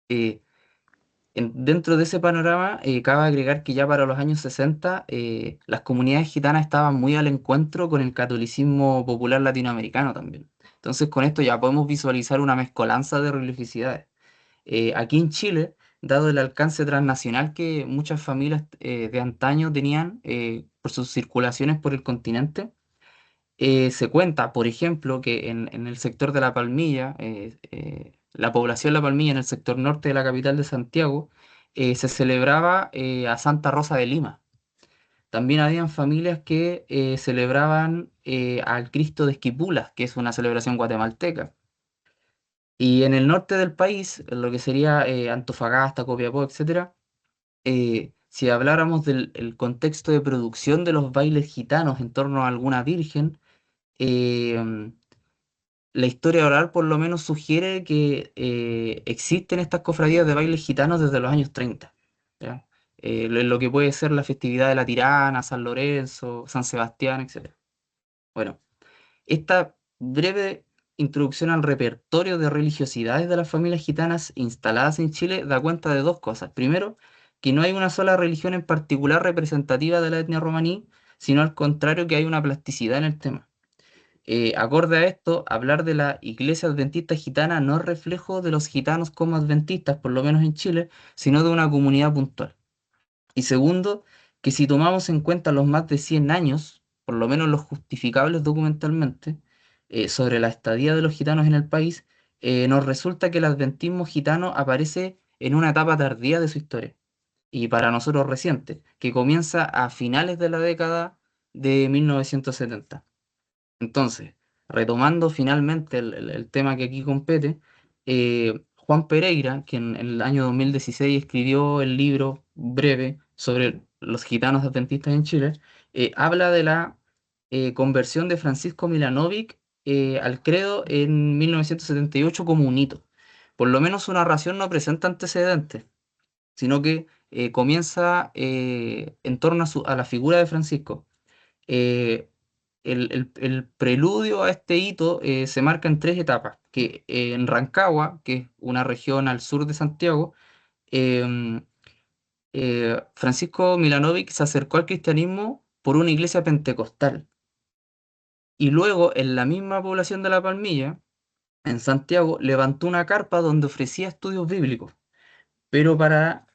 Eh, Dentro de ese panorama, cabe agregar que ya para los años 60 las comunidades gitanas estaban muy al encuentro con el catolicismo popular latinoamericano también. Entonces, con esto ya podemos visualizar una mezcolanza de religiosidades. Aquí en Chile, dado el alcance transnacional que muchas familias de antaño tenían por sus circulaciones por el continente, Se cuenta, por ejemplo, que en el sector de La Palmilla, la población de La Palmilla, en el sector norte de la capital de Santiago, se celebraba a Santa Rosa de Lima. También habían familias que celebraban al Cristo de Esquipulas, que es una celebración guatemalteca. Y en el norte del país, en lo que sería Antofagasta, Copiapó, etcétera, si habláramos del el contexto de producción de los bailes gitanos en torno a alguna virgen, eh, la historia oral por lo menos sugiere que existen estas cofradías de bailes gitanos desde los años 30, ¿ya? Lo que puede ser la festividad de la Tirana, San Lorenzo, San Sebastián, etc. Bueno, esta breve introducción al repertorio de religiosidades de las familias gitanas instaladas en Chile da cuenta de dos cosas. Primero, que no hay una sola religión en particular representativa de la etnia romaní, sino al contrario que hay una plasticidad en el tema. Acorde a esto, hablar de la iglesia adventista gitana no es reflejo de los gitanos como adventistas, por lo menos en Chile, sino de una comunidad puntual. Y segundo, que si tomamos en cuenta los más de 100 años, por lo menos los justificables documentalmente, sobre la estadía de los gitanos en el país, nos resulta que el adventismo gitano aparece en una etapa tardía de su historia, y para nosotros reciente, que comienza a finales de la década de 1970. Entonces, retomando finalmente el tema que aquí compete, Juan Pereira, que en el año 2016 escribió el libro breve sobre los gitanos adventistas en Chile, habla de la conversión de Francisco Milanovic al credo en 1978 como un hito. Por lo menos su narración no presenta antecedentes, sino que comienza en torno a la figura de Francisco. Eh, el preludio a este hito se marca en tres etapas, que en Rancagua, que es una región al sur de Santiago, em, Francisco Milanovic se acercó al cristianismo por una iglesia pentecostal. Y luego, en la misma población de La Palmilla, en Santiago, levantó una carpa donde ofrecía estudios bíblicos. Pero para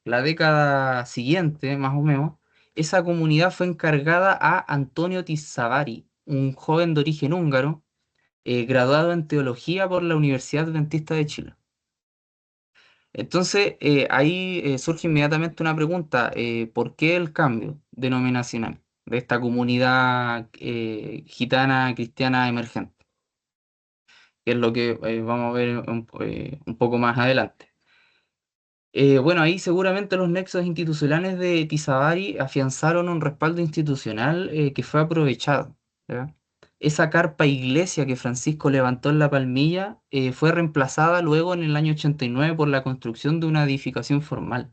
la década siguiente, más o menos, esa comunidad fue encargada a Antonio Tizzavari, un joven de origen húngaro, graduado en teología por la Universidad Adventista de Chile. Entonces, ahí surge inmediatamente una pregunta: ¿por qué el cambio denominacional de esta comunidad gitana cristiana emergente? Que es lo que vamos a ver un poco más adelante. Bueno, ahí seguramente los nexos institucionales de Tizabari afianzaron un respaldo institucional que fue aprovechado, ¿ya? Esa carpa iglesia que Francisco levantó en La Palmilla fue reemplazada luego en el año 89 por la construcción de una edificación formal,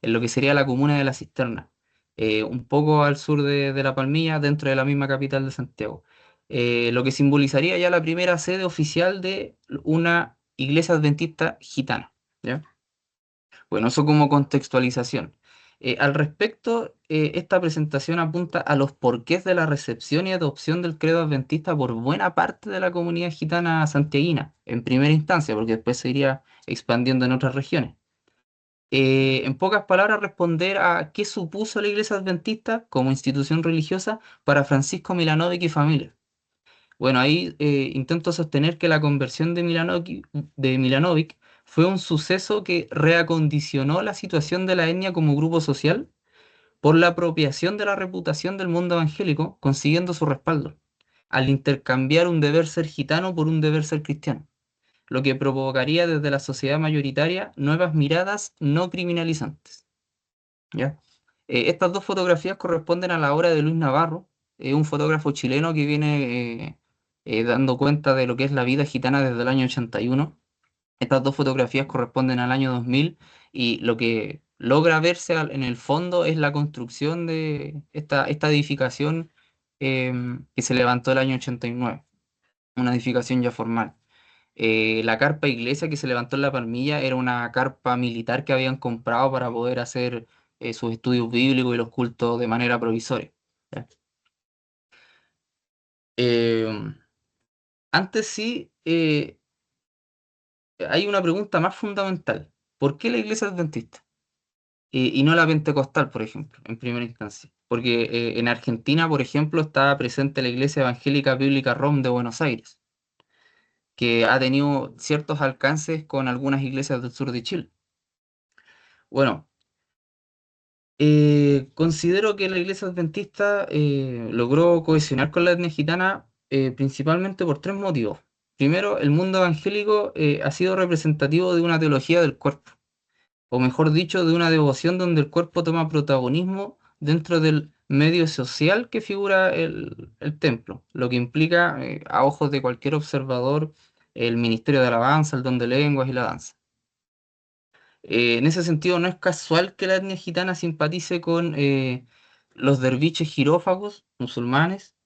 en lo que sería la comuna de La Cisterna, un poco al sur de La Palmilla, dentro de la misma capital de Santiago. Lo que simbolizaría ya la primera sede oficial de una iglesia adventista gitana, ¿ya? Bueno, eso como contextualización. Al respecto, esta presentación apunta a los porqués de la recepción y adopción del credo adventista por buena parte de la comunidad gitana santiaguina, en primera instancia, porque después se iría expandiendo en otras regiones. En pocas palabras, responder a qué supuso la Iglesia Adventista como institución religiosa para Francisco Milanovic y familia. Bueno, ahí intento sostener que la conversión de Milanovic fue un suceso que reacondicionó la situación de la etnia como grupo social por la apropiación de la reputación del mundo evangélico, consiguiendo su respaldo, al intercambiar un deber ser gitano por un deber ser cristiano, lo que provocaría desde la sociedad mayoritaria nuevas miradas no criminalizantes, ¿ya? Estas dos fotografías corresponden a la obra de Luis Navarro, un fotógrafo chileno que viene dando cuenta de lo que es la vida gitana desde el año 81. Estas dos fotografías corresponden al año 2000 y lo que logra verse en el fondo es la construcción de esta edificación que se levantó el año 89, una edificación ya formal. La carpa iglesia que se levantó en La Palmilla era una carpa militar que habían comprado para poder hacer sus estudios bíblicos y los cultos de manera provisoria, ¿ya? Eh, Antes sí, hay una pregunta más fundamental. ¿Por qué la iglesia adventista? Y no la pentecostal, por ejemplo, en primera instancia. porque en Argentina, por ejemplo, está presente la Iglesia Evangélica Bíblica ROM de Buenos Aires, que ha tenido ciertos alcances con algunas iglesias del sur de Chile. Bueno, considero que la iglesia adventista logró cohesionar con la etnia gitana principalmente por tres motivos. Primero, el mundo evangélico ha sido representativo de una teología del cuerpo, o mejor dicho, de una devoción donde el cuerpo toma protagonismo dentro del medio social que figura el templo, lo que implica, a ojos de cualquier observador, el ministerio de alabanza, el don de lenguas y la danza. En ese sentido, no es casual que la etnia gitana simpatice con los derviches girófagos musulmanes,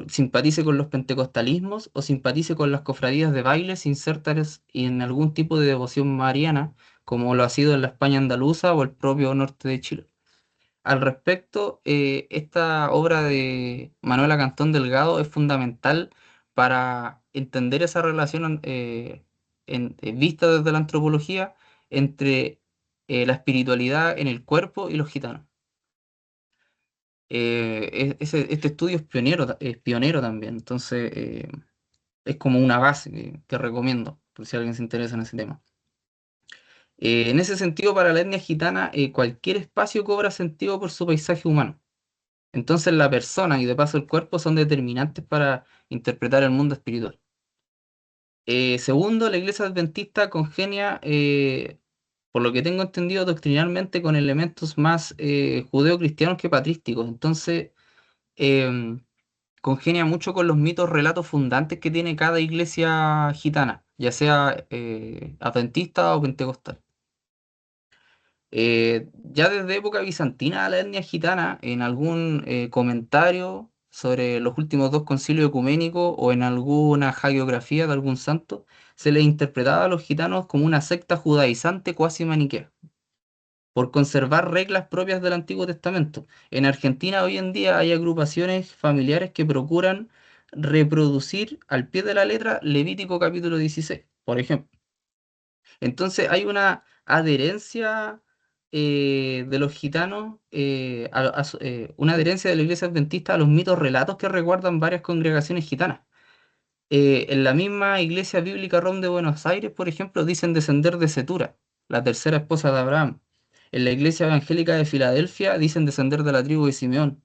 simpatice con los pentecostalismos o simpatice con las cofradías de bailes insertas en algún tipo de devoción mariana, como lo ha sido en la España andaluza o el propio norte de Chile. Al respecto, esta obra de Manuela Cantón Delgado es fundamental para entender esa relación vista desde la antropología entre la espiritualidad en el cuerpo y los gitanos. Este estudio es pionero también, entonces es como una base que recomiendo, por si alguien se interesa en ese tema. En ese sentido, para la etnia gitana, cualquier espacio cobra sentido por su paisaje humano. Entonces la persona y de paso el cuerpo son determinantes para interpretar el mundo espiritual. Segundo, la iglesia adventista congenia, por lo que tengo entendido, doctrinalmente con elementos más judeo-cristianos que patrísticos. Entonces, em, congenia mucho con los mitos, relatos fundantes que tiene cada iglesia gitana, ya sea adventista o pentecostal. Ya desde época bizantina, la etnia gitana, en algún comentario sobre los últimos dos concilios ecuménicos o en alguna hagiografía de algún santo, se les interpretaba a los gitanos como una secta judaizante cuasi maniquea, por conservar reglas propias del Antiguo Testamento. En Argentina hoy en día hay agrupaciones familiares que procuran reproducir al pie de la letra Levítico capítulo 16, por ejemplo. Entonces hay una adherencia de los gitanos, una adherencia de la iglesia adventista a los mitos relatos que recuerdan varias congregaciones gitanas. En la misma iglesia bíblica ROM de Buenos Aires, por ejemplo, dicen descender de Cetura, la tercera esposa de Abraham. En la iglesia evangélica de Filadelfia dicen descender de la tribu de Simeón.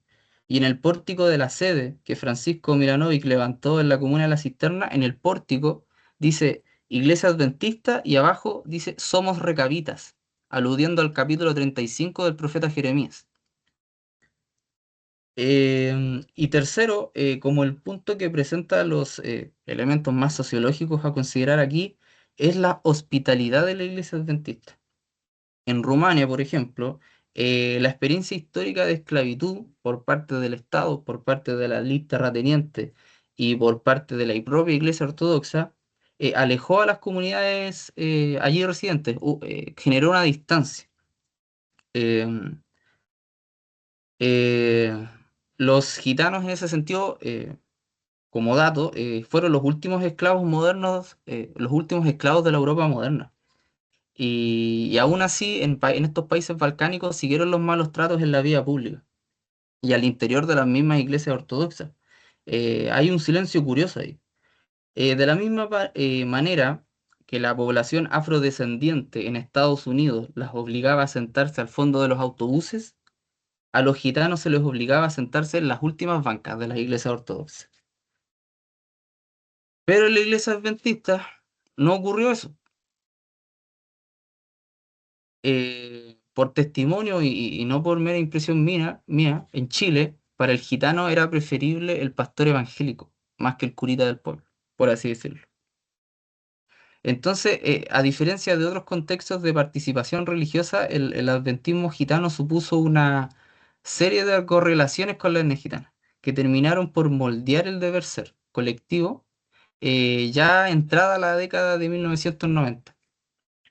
Y en el pórtico de la sede que Francisco Milanovic levantó en la comuna de La Cisterna, en el pórtico dice Iglesia Adventista y abajo dice Somos Recabitas, aludiendo al capítulo 35 del profeta Jeremías. Y tercero, como el punto que presenta los elementos más sociológicos a considerar aquí, es la hospitalidad de la Iglesia Adventista. En Rumania, por ejemplo, la experiencia histórica de esclavitud por parte del Estado, por parte de la élite terrateniente y por parte de la propia Iglesia Ortodoxa, alejó a las comunidades allí residentes, generó una distancia. Em, eh, los gitanos en ese sentido, como dato, fueron los últimos esclavos modernos, los últimos esclavos de la Europa moderna. Y aún así, en estos países balcánicos siguieron los malos tratos en la vía pública y al interior de las mismas iglesias ortodoxas. Hay un silencio curioso ahí. De la misma manera que la población afrodescendiente en Estados Unidos las obligaba a sentarse al fondo de los autobuses, a los gitanos se les obligaba a sentarse en las últimas bancas de las iglesias ortodoxas. Pero en la iglesia adventista no ocurrió eso. Por testimonio y no por mera impresión mía, en Chile, para el gitano era preferible el pastor evangélico, más que el curita del pueblo, por así decirlo. Entonces, a diferencia de otros contextos de participación religiosa, el adventismo gitano supuso una serie de correlaciones con la etnia gitana, que terminaron por moldear el deber ser colectivo ya entrada la década de 1990,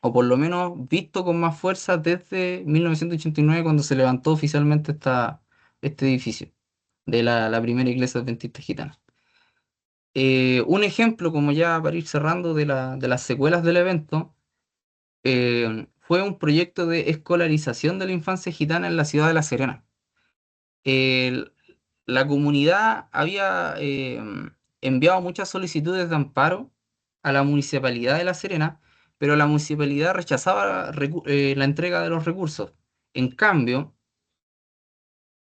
o por lo menos visto con más fuerza desde 1989 cuando se levantó oficialmente este edificio de la primera iglesia adventista gitana. Un ejemplo, como ya para ir cerrando, de las secuelas del evento, fue un proyecto de escolarización de la infancia gitana en la ciudad de La Serena. El- la comunidad había enviado muchas solicitudes de amparo a la Municipalidad de La Serena, pero la municipalidad rechazaba la entrega de los recursos. En cambio,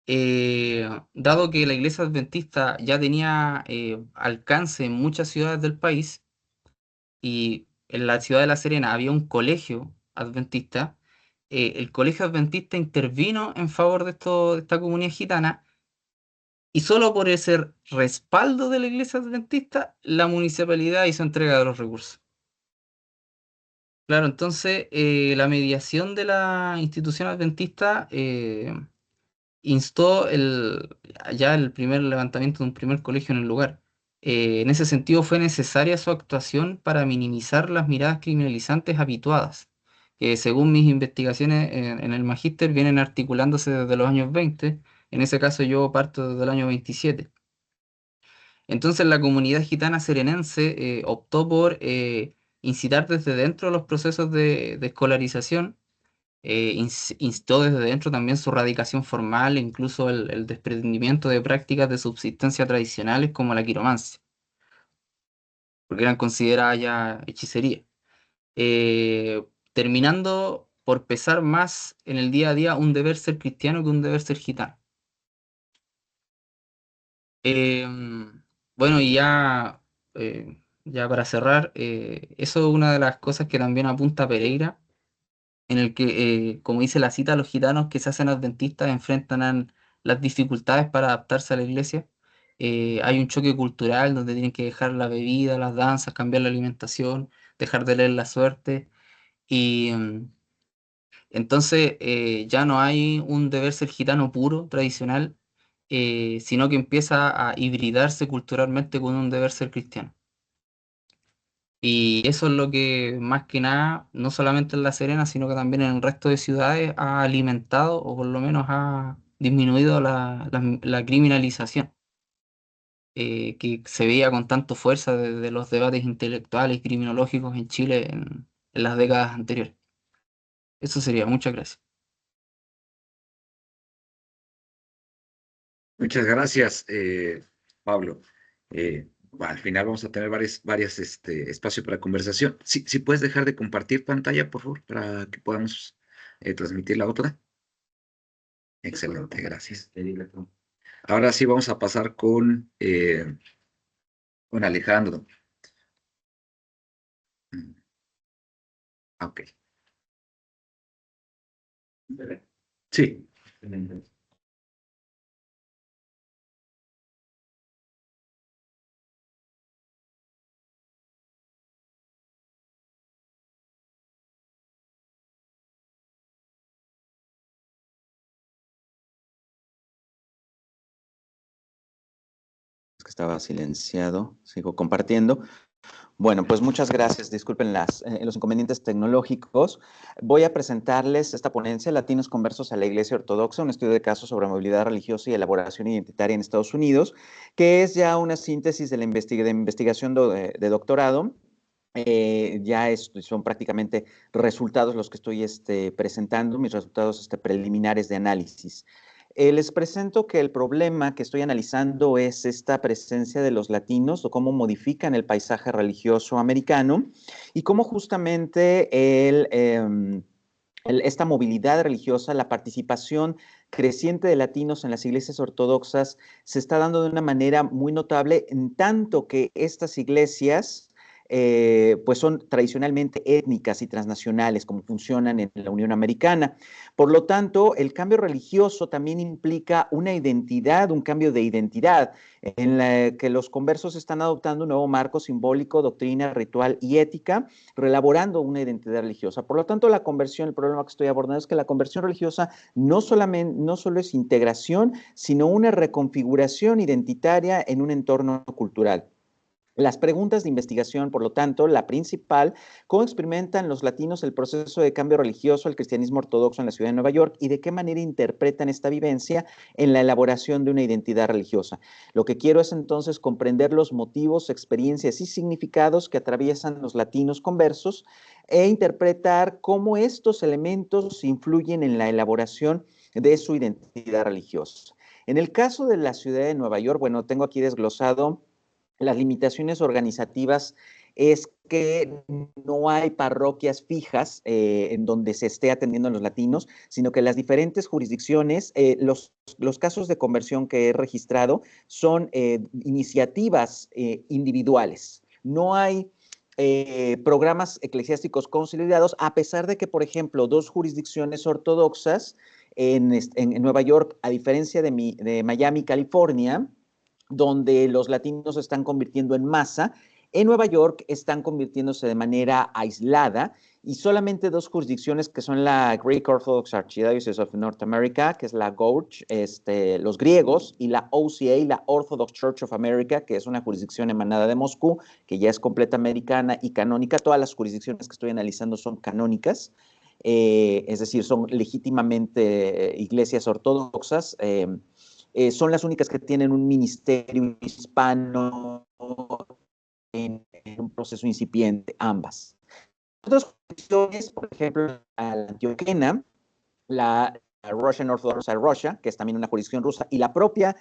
dado que la iglesia adventista ya tenía alcance en muchas ciudades del país y en la ciudad de La Serena había un colegio adventista, el colegio adventista intervino en favor de esta comunidad gitana y solo por ese respaldo de la iglesia adventista, la municipalidad hizo entrega de los recursos. Claro, entonces la mediación de la institución adventista instó ya el primer levantamiento de un primer colegio en el lugar. En ese sentido fue necesaria su actuación para minimizar las miradas criminalizantes habituadas, que según mis investigaciones en el magíster vienen articulándose desde los años 20. En ese caso yo parto desde el año 27. Entonces la comunidad gitana serenense optó por incitar desde dentro los procesos de escolarización, instó desde dentro también su radicación formal e incluso el desprendimiento de prácticas de subsistencia tradicionales como la quiromancia, porque eran consideradas ya hechicería, terminando por pesar más en el día a día un deber ser cristiano que un deber ser gitano. Bueno, y ya para cerrar, eso es una de las cosas que también apunta Pereira, en el que, como dice la cita, los gitanos que se hacen adventistas enfrentan las dificultades para adaptarse a la iglesia. Hay un choque cultural donde tienen que dejar la bebida, las danzas, cambiar la alimentación, dejar de leer la suerte. Y entonces ya no hay un deber ser gitano puro, tradicional, sino que empieza a hibridarse culturalmente con un deber ser cristiano. Y eso es lo que más que nada, no solamente en La Serena, sino que también en el resto de ciudades ha alimentado o por lo menos ha disminuido la criminalización, que se veía con tanto fuerza desde los debates intelectuales y criminológicos en Chile en las décadas anteriores. Eso sería, muchas gracias. Muchas gracias, Pablo. Al final vamos a tener varias espacios para conversación. Si puedes dejar de compartir pantalla, por favor, para que podamos transmitir la otra. Excelente, gracias. Ahora sí vamos a pasar con Alejandro. Ok. Sí. Que estaba silenciado, sigo compartiendo. Bueno, pues muchas gracias. Disculpen los inconvenientes tecnológicos. Voy a presentarles esta ponencia, Latinos Conversos a la Iglesia Ortodoxa, un estudio de casos sobre movilidad religiosa y elaboración identitaria en Estados Unidos, que es ya una síntesis de la investigación de doctorado. Son prácticamente resultados los que estoy presentando, mis resultados preliminares de análisis. Les presento que el problema que estoy analizando es esta presencia de los latinos o cómo modifican el paisaje religioso americano y cómo justamente esta movilidad religiosa, la participación creciente de latinos en las iglesias ortodoxas se está dando de una manera muy notable, en tanto que estas iglesias pues son tradicionalmente étnicas y transnacionales, como funcionan en la Unión Americana. Por lo tanto, el cambio religioso también implica una identidad, un cambio de identidad, en la que los conversos están adoptando un nuevo marco simbólico, doctrina, ritual y ética, reelaborando una identidad religiosa. Por lo tanto, la conversión, el problema que estoy abordando es que la conversión religiosa no solo es integración, sino una reconfiguración identitaria en un entorno cultural. Las preguntas de investigación, por lo tanto, la principal, ¿cómo experimentan los latinos el proceso de cambio religioso al cristianismo ortodoxo en la ciudad de Nueva York y de qué manera interpretan esta vivencia en la elaboración de una identidad religiosa? Lo que quiero es entonces comprender los motivos, experiencias y significados que atraviesan los latinos conversos e interpretar cómo estos elementos influyen en la elaboración de su identidad religiosa. En el caso de la ciudad de Nueva York, bueno, tengo aquí desglosado las limitaciones organizativas, es que no hay parroquias fijas en donde se esté atendiendo a los latinos, sino que las diferentes jurisdicciones, los casos de conversión que he registrado son iniciativas individuales. No hay programas eclesiásticos consolidados, a pesar de que, por ejemplo, dos jurisdicciones ortodoxas en Nueva York, a diferencia de Miami, California, donde los latinos se están convirtiendo en masa, en Nueva York están convirtiéndose de manera aislada y solamente dos jurisdicciones que son la Greek Orthodox Archdiocese of North America, que es la GORCH, los griegos, y la OCA, la Orthodox Church of America, que es una jurisdicción emanada de Moscú, que ya es completa americana y canónica. Todas las jurisdicciones que estoy analizando son canónicas, es decir, son legítimamente iglesias ortodoxas. Son las únicas que tienen un ministerio hispano en un proceso incipiente, ambas. Otras cuestiones, por ejemplo, la antioquena, la Russian Orthodox Russia, que es también una jurisdicción rusa, y la propia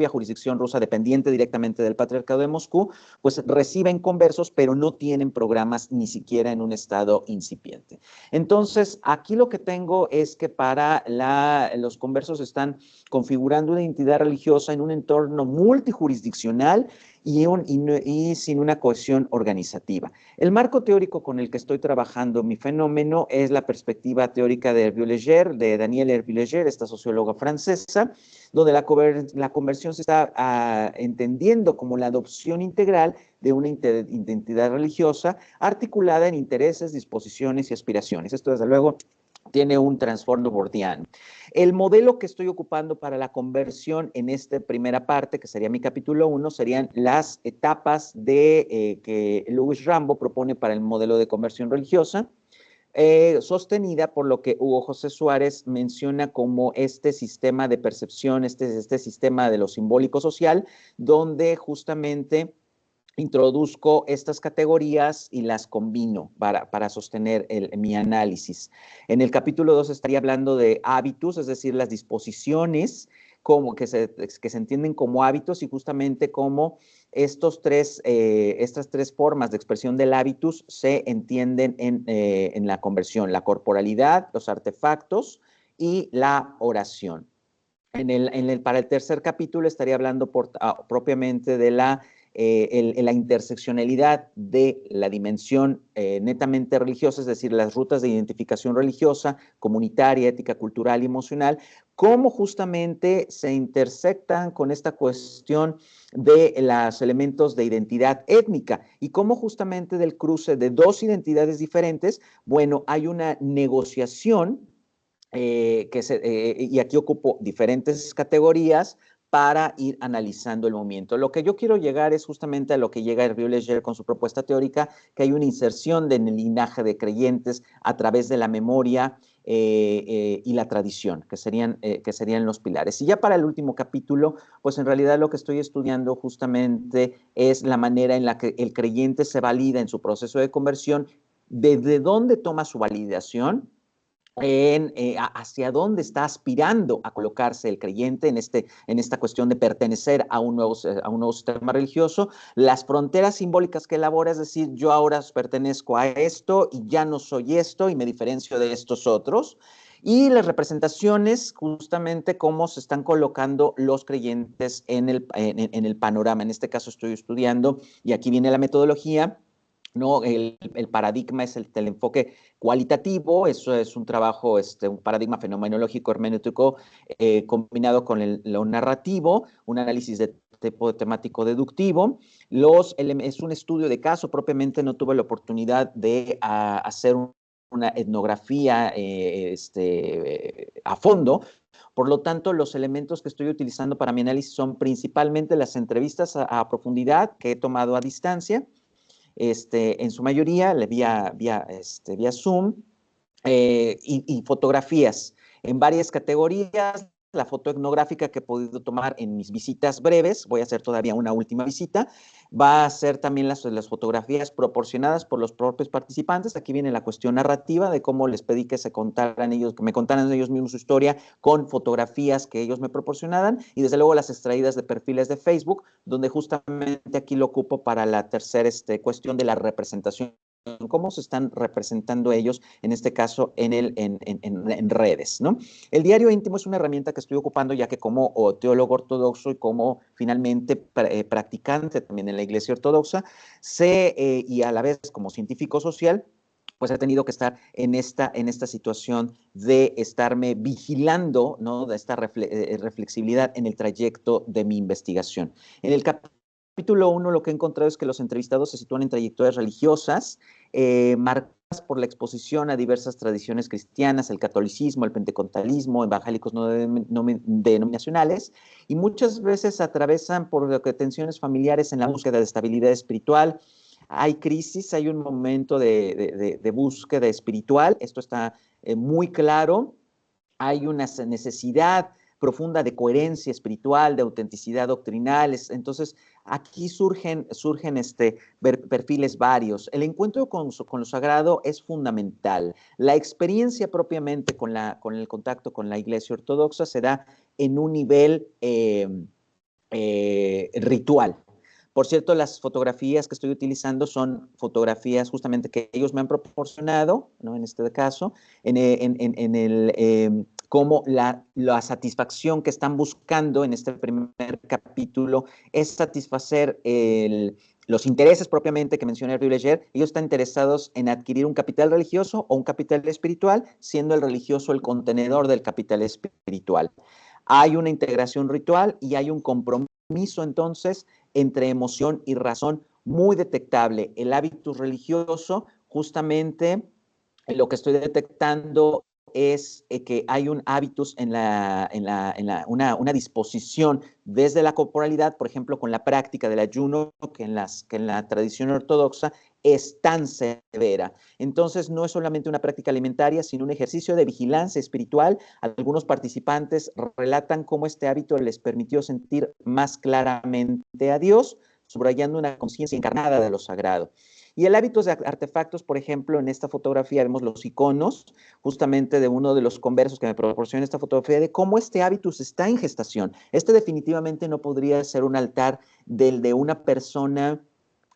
jurisdicción rusa dependiente directamente del Patriarcado de Moscú, pues reciben conversos, pero no tienen programas ni siquiera en un estado incipiente. Entonces, aquí lo que tengo es que para los conversos están configurando una identidad religiosa en un entorno multijurisdiccional y sin una cohesión organizativa. El marco teórico con el que estoy trabajando mi fenómeno es la perspectiva teórica de Hervieux Léger, de Danielle Hervieux Léger, esta socióloga francesa, donde la conversión se está entendiendo como la adopción integral de una identidad religiosa articulada en intereses, disposiciones y aspiraciones. Esto, desde luego, tiene un trasfondo bordiano. El modelo que estoy ocupando para la conversión en esta primera parte, que sería mi capítulo 1, serían las etapas que Louis Rambo propone para el modelo de conversión religiosa, sostenida por lo que Hugo José Suárez menciona como este sistema de percepción, este sistema de lo simbólico social, donde justamente introduzco estas categorías y las combino para sostener mi análisis. En el capítulo 2 estaría hablando de hábitos, es decir, las disposiciones que se entienden como hábitos y justamente cómo estas tres formas de expresión del hábitus se entienden en la conversión: la corporalidad, los artefactos y la oración. Para el tercer capítulo estaría hablando propiamente de la interseccionalidad de la dimensión netamente religiosa, es decir, las rutas de identificación religiosa, comunitaria, ética, cultural y emocional, cómo justamente se intersectan con esta cuestión de los elementos de identidad étnica y cómo justamente del cruce de dos identidades diferentes, bueno, hay una negociación y aquí ocupo diferentes categorías para ir analizando el movimiento. Lo que yo quiero llegar es justamente a lo que llega Hervieux Léger con su propuesta teórica, que hay una inserción en el linaje de creyentes a través de la memoria y la tradición, que serían los pilares. Y ya para el último capítulo, pues en realidad lo que estoy estudiando justamente es la manera en la que el creyente se valida en su proceso de conversión, desde dónde toma su validación, hacia dónde está aspirando a colocarse el creyente en esta cuestión de pertenecer a un nuevo sistema religioso, las fronteras simbólicas que elabora, es decir, yo ahora pertenezco a esto y ya no soy esto y me diferencio de estos otros, y las representaciones, justamente cómo se están colocando los creyentes en el panorama. En este caso estoy estudiando, y aquí viene la metodología, ¿no? El paradigma es el enfoque cualitativo, eso es un trabajo, un paradigma fenomenológico hermenéutico combinado con lo narrativo, un análisis de tipo temático deductivo. Es un estudio de caso, propiamente no tuve la oportunidad de hacer una etnografía a fondo. Por lo tanto, los elementos que estoy utilizando para mi análisis son principalmente las entrevistas a profundidad que he tomado a distancia, en su mayoría vía Zoom, y fotografías en varias categorías, la foto etnográfica que he podido tomar en mis visitas breves, voy a hacer todavía una última visita, va a ser también las fotografías proporcionadas por los propios participantes. Aquí viene la cuestión narrativa de cómo les pedí que me contaran ellos mismos su historia con fotografías que ellos me proporcionaran, y desde luego las extraídas de perfiles de Facebook, donde justamente aquí lo ocupo para la tercera cuestión de la representación, cómo se están representando ellos, en este caso en redes, ¿no? El diario íntimo es una herramienta que estoy ocupando ya que como teólogo ortodoxo y como finalmente practicante también en la Iglesia Ortodoxa, y a la vez como científico social, pues he tenido que estar en esta situación de estarme vigilando, ¿no?, de esta reflexibilidad en el trayecto de mi investigación. En el capítulo 1 lo que he encontrado es que los entrevistados se sitúan en trayectorias religiosas, marcadas por la exposición a diversas tradiciones cristianas, el catolicismo, el pentecostalismo, evangélicos no denominacionales, y muchas veces atravesan por tensiones familiares en la búsqueda de estabilidad espiritual. Hay crisis, hay un momento de búsqueda espiritual, esto está muy claro. Hay una necesidad profunda de coherencia espiritual, de autenticidad doctrinal. Entonces, aquí surgen perfiles varios. El encuentro con lo sagrado es fundamental. La experiencia propiamente con el contacto con la Iglesia Ortodoxa se da en un nivel ritual. Por cierto, las fotografías que estoy utilizando son fotografías justamente que ellos me han proporcionado, ¿no?, en este caso, cómo la satisfacción que están buscando en este primer capítulo es satisfacer los intereses propiamente que mencioné ayer. Ellos están interesados en adquirir un capital religioso o un capital espiritual, siendo el religioso el contenedor del capital espiritual. Hay una integración ritual y hay un compromiso entonces entre emoción y razón muy detectable. El hábitus religioso, justamente lo que estoy detectando es que hay un hábitus una disposición desde la corporalidad, por ejemplo, con la práctica del ayuno, que en la tradición ortodoxa es tan severa. Entonces, no es solamente una práctica alimentaria, sino un ejercicio de vigilancia espiritual. Algunos participantes relatan cómo este hábito les permitió sentir más claramente a Dios, subrayando una conciencia encarnada de lo sagrado. Y el hábito de artefactos, por ejemplo, en esta fotografía vemos los iconos, justamente de uno de los conversos que me proporciona esta fotografía, de cómo este hábitus está en gestación. Este definitivamente no podría ser un altar del de una persona,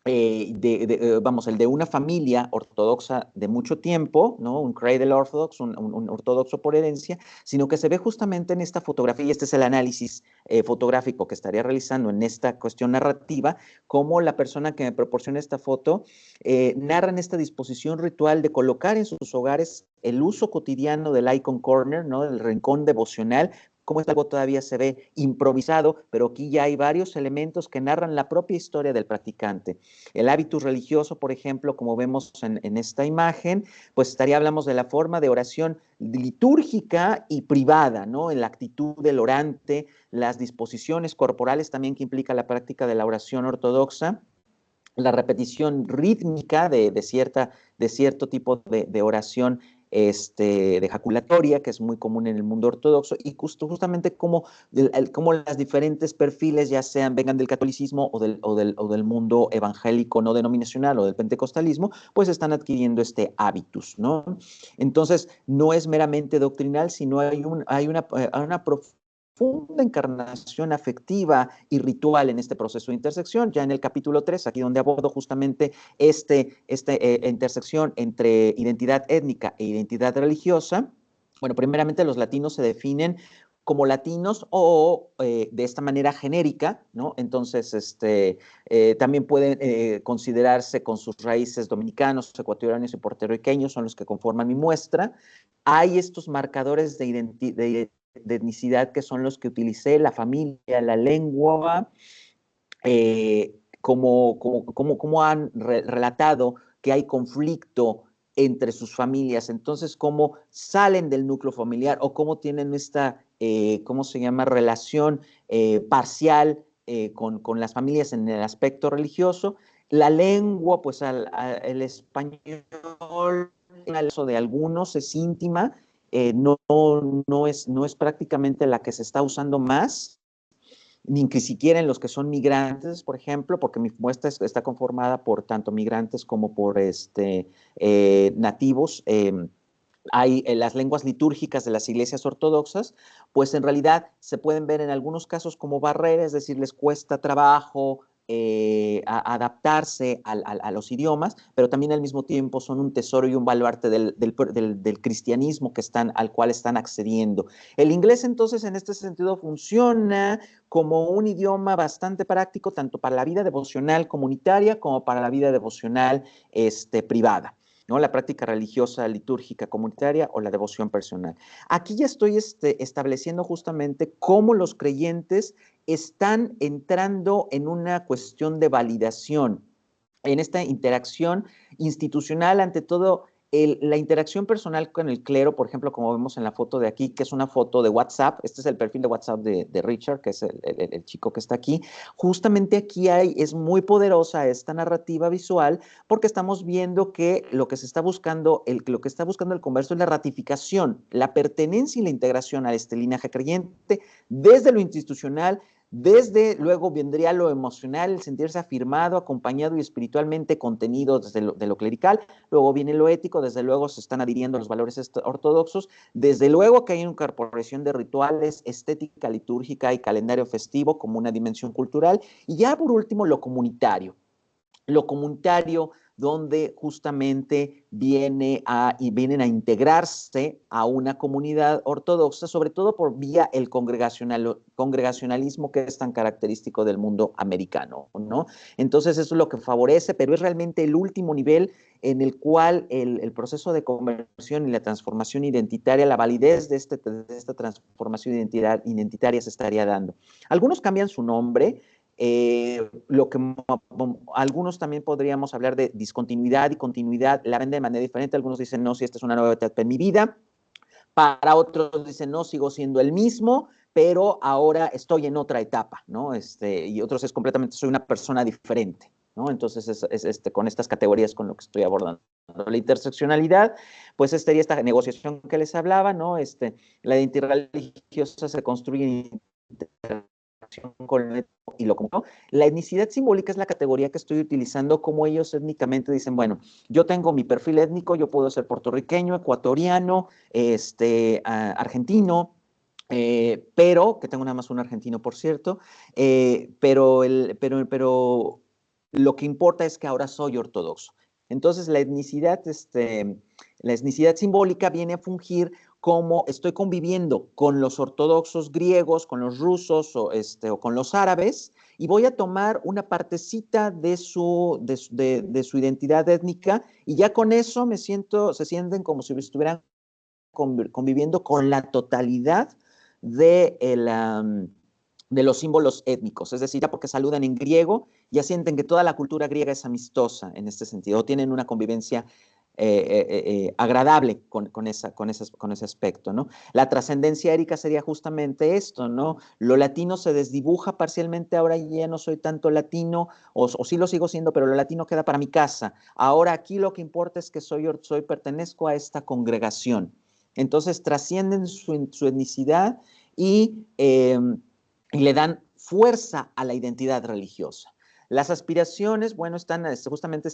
el de una familia ortodoxa de mucho tiempo, ¿no?, un cradle orthodox, un ortodoxo por herencia, sino que se ve justamente en esta fotografía, y este es el análisis fotográfico que estaría realizando en esta cuestión narrativa, cómo la persona que me proporciona esta foto narra en esta disposición ritual de colocar en sus hogares el uso cotidiano del icon corner, ¿no?, del rincón devocional, cómo algo todavía se ve improvisado, pero aquí ya hay varios elementos que narran la propia historia del practicante. El hábitus religioso, por ejemplo, como vemos en esta imagen, pues hablamos de la forma de oración litúrgica y privada, ¿no?, en la actitud del orante, las disposiciones corporales también que implica la práctica de la oración ortodoxa, la repetición rítmica de cierto tipo de oración de ejaculatoria, que es muy común en el mundo ortodoxo, y justamente cómo las diferentes perfiles, ya vengan del catolicismo o del mundo evangélico no denominacional o del pentecostalismo, pues están adquiriendo este hábitus, ¿no? Entonces, no es meramente doctrinal, sino hay una profunda encarnación afectiva y ritual en este proceso de intersección. Ya en el capítulo 3, aquí donde abordo justamente esta intersección entre identidad étnica e identidad religiosa, bueno, primeramente los latinos se definen como latinos o de esta manera genérica, ¿no? Entonces, también pueden considerarse con sus raíces dominicanos, ecuatorianos y puertorriqueños, son los que conforman mi muestra. Hay estos marcadores de etnicidad que son los que utilicé, la familia, la lengua, como han relatado que hay conflicto entre sus familias, entonces cómo salen del núcleo familiar o cómo tienen esta, ¿cómo se llama?, relación parcial con las familias en el aspecto religioso. La lengua, pues el español, el uso de algunos es íntima no es prácticamente la que se está usando más, ni que siquiera en los que son migrantes, por ejemplo, porque mi muestra está conformada por tanto migrantes como por nativos. Hay las lenguas litúrgicas de las iglesias ortodoxas, pues en realidad se pueden ver en algunos casos como barreras, es decir, les cuesta trabajo adaptarse a los idiomas, pero también al mismo tiempo son un tesoro y un baluarte del cristianismo al cual están accediendo. El inglés entonces en este sentido funciona como un idioma bastante práctico tanto para la vida devocional comunitaria como para la vida devocional privada, ¿no? La práctica religiosa, litúrgica, comunitaria o la devoción personal. Aquí ya estoy estableciendo justamente cómo los creyentes están entrando en una cuestión de validación, en esta interacción institucional, ante todo la interacción personal con el clero, por ejemplo, como vemos en la foto de aquí, que es una foto de WhatsApp. Este es el perfil de WhatsApp de Richard, que es el chico que está aquí. Justamente aquí es muy poderosa esta narrativa visual, porque estamos viendo que lo que se está buscando, lo que está buscando el converso es la ratificación, la pertenencia y la integración a este linaje creyente desde lo institucional. Desde luego vendría lo emocional, el sentirse afirmado, acompañado y espiritualmente contenido desde de lo clerical. Luego viene lo ético, desde luego se están adhiriendo los valores ortodoxos. Desde luego que hay una incorporación de rituales, estética litúrgica y calendario festivo como una dimensión cultural. Y ya por último lo comunitario. Lo comunitario donde justamente vienen a integrarse a una comunidad ortodoxa, sobre todo por vía el congregacionalismo que es tan característico del mundo americano, ¿no? Entonces eso es lo que favorece, pero es realmente el último nivel en el cual el proceso de conversión y la transformación identitaria, la validez de esta transformación identitaria se estaría dando. Algunos cambian su nombre. Lo que algunos también podríamos hablar de discontinuidad y continuidad, la ven de manera diferente. Algunos dicen, no, si esta es una nueva etapa en mi vida. Para otros dicen, no, sigo siendo el mismo, pero ahora estoy en otra etapa, ¿no? Y otros es completamente, soy una persona diferente, ¿no? Entonces, con estas categorías con lo que estoy abordando. La interseccionalidad, pues sería esta negociación que les hablaba, ¿no? La identidad religiosa se construye en con y lo como. La etnicidad simbólica es la categoría que estoy utilizando, como ellos étnicamente dicen, bueno, yo tengo mi perfil étnico, yo puedo ser puertorriqueño, ecuatoriano, argentino, pero, que tengo nada más un argentino, por cierto, pero lo que importa es que ahora soy ortodoxo. Entonces, la etnicidad simbólica viene a fungir como estoy conviviendo con los ortodoxos griegos, con los rusos o con los árabes, y voy a tomar una partecita de su identidad étnica, y ya con eso se sienten como si estuvieran conviviendo con la totalidad de los símbolos étnicos, es decir, ya porque saludan en griego, ya sienten que toda la cultura griega es amistosa en este sentido, o tienen una convivencia agradable con ese aspecto, ¿no? La trascendencia érica sería justamente esto, ¿no? Lo latino se desdibuja parcialmente, ahora ya no soy tanto latino, o sí lo sigo siendo, pero lo latino queda para mi casa. Ahora aquí lo que importa es que pertenezco a esta congregación. Entonces trascienden su etnicidad y le dan fuerza a la identidad religiosa. Las aspiraciones, bueno, justamente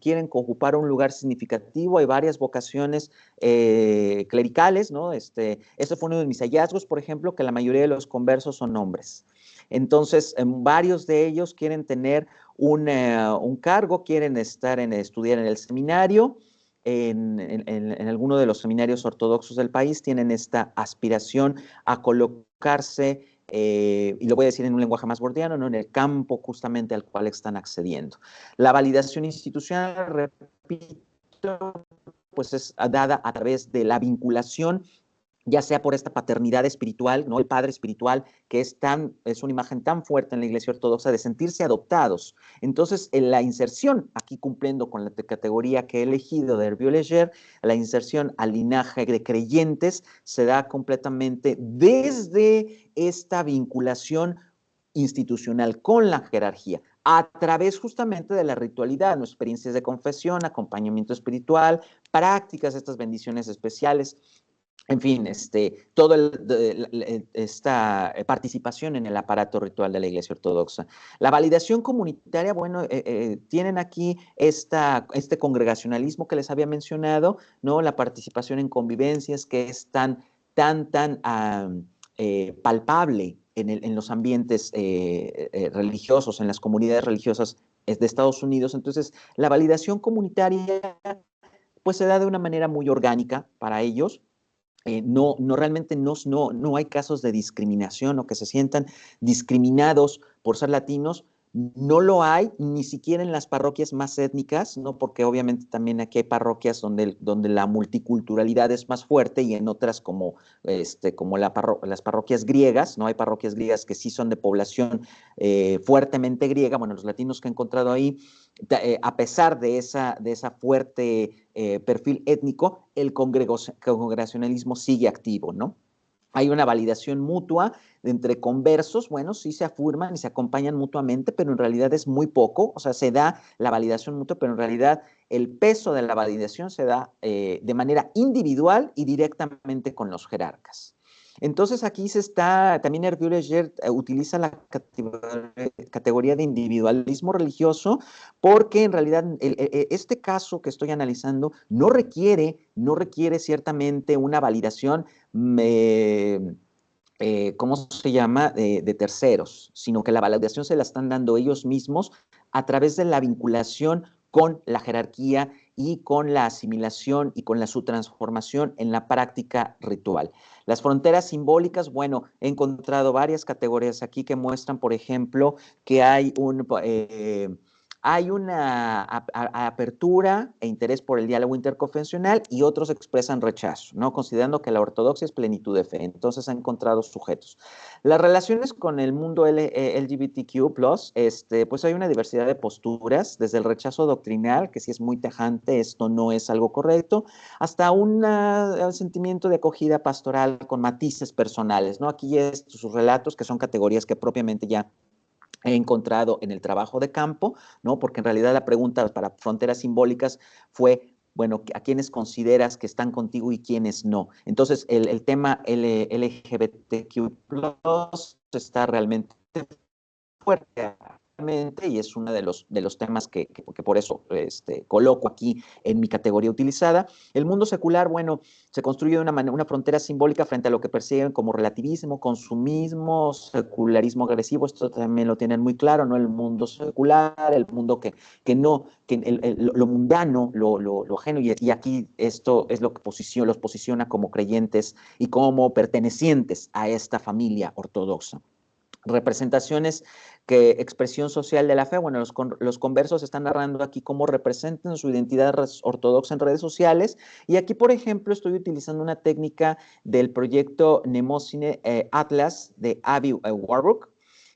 quieren ocupar un lugar significativo. Hay varias vocaciones clericales, ¿no? Este fue uno de mis hallazgos, por ejemplo, que la mayoría de los conversos son hombres. Entonces, varios de ellos quieren tener un cargo, quieren estudiar en el seminario. En alguno de los seminarios ortodoxos del país tienen esta aspiración a colocarse, y lo voy a decir en un lenguaje más bordiano, ¿no? En el campo justamente al cual están accediendo. La validación institucional, repito, pues es dada a través de la vinculación, ya sea por esta paternidad espiritual, ¿no? El padre espiritual, que es una imagen tan fuerte en la Iglesia Ortodoxa de sentirse adoptados. Entonces, en la inserción, aquí cumpliendo con la categoría que he elegido de Hervieux Léger, la inserción al linaje de creyentes se da completamente desde esta vinculación institucional con la jerarquía, a través justamente de la ritualidad, ¿no? Experiencias de confesión, acompañamiento espiritual, prácticas, estas bendiciones especiales. en fin, toda esta participación en el aparato ritual de la Iglesia Ortodoxa. La validación comunitaria, bueno, tienen aquí este congregacionalismo que les había mencionado, ¿no? La participación en convivencias que es tan palpable en los ambientes religiosos, en las comunidades religiosas de Estados Unidos. Entonces, la validación comunitaria pues se da de una manera muy orgánica para ellos. Realmente no hay casos de discriminación o que se sientan discriminados por ser latinos. No lo hay ni siquiera en las parroquias más étnicas, ¿no? Porque obviamente también aquí hay parroquias donde la multiculturalidad es más fuerte y en otras como las parroquias griegas, ¿no? Hay parroquias griegas que sí son de población fuertemente griega. Bueno, los latinos que he encontrado ahí, a pesar de esa fuerte perfil étnico, el congregacionalismo sigue activo, ¿no? Hay una validación mutua entre conversos, bueno, sí se afirman y se acompañan mutuamente, pero en realidad es muy poco, o sea, se da la validación mutua, pero en realidad el peso de la validación se da de manera individual y directamente con los jerarcas. Entonces aquí también Hervieux Leger utiliza la categoría de individualismo religioso porque en realidad este caso que estoy analizando no requiere ciertamente una validación ¿cómo se llama?, de terceros, sino que la validación se la están dando ellos mismos a través de la vinculación con la jerarquía y con la asimilación y con su transformación en la práctica ritual. Las fronteras simbólicas, bueno, he encontrado varias categorías aquí que muestran, por ejemplo, que hay una apertura e interés por el diálogo interconfesional y otros expresan rechazo, ¿no? Considerando que la ortodoxia es plenitud de fe. Entonces ha encontrado sujetos. Las relaciones con el mundo LGBTQ+, pues hay una diversidad de posturas, desde el rechazo doctrinal, que sí es muy tajante, esto no es algo correcto, hasta un sentimiento de acogida pastoral con matices personales, ¿no? Aquí sus relatos, que son categorías que propiamente ya he encontrado en el trabajo de campo, ¿no? Porque en realidad la pregunta para fronteras simbólicas fue, bueno, ¿a quiénes consideras que están contigo y quiénes no? Entonces, el tema LGBTQ+ está realmente fuerte y es uno de los temas que por eso coloco aquí en mi categoría utilizada. El mundo secular, bueno, se construye de una frontera simbólica frente a lo que persiguen como relativismo, consumismo, secularismo agresivo. Esto también lo tienen muy claro, ¿no? El mundo secular, el mundo lo mundano, lo ajeno, y aquí esto es lo que los posiciona como creyentes y como pertenecientes a esta familia ortodoxa. Representaciones expresión social de la fe, bueno, los conversos están narrando aquí cómo representan su identidad ortodoxa en redes sociales, y aquí, por ejemplo, estoy utilizando una técnica del proyecto Mnemosine Atlas de Avi Warburg,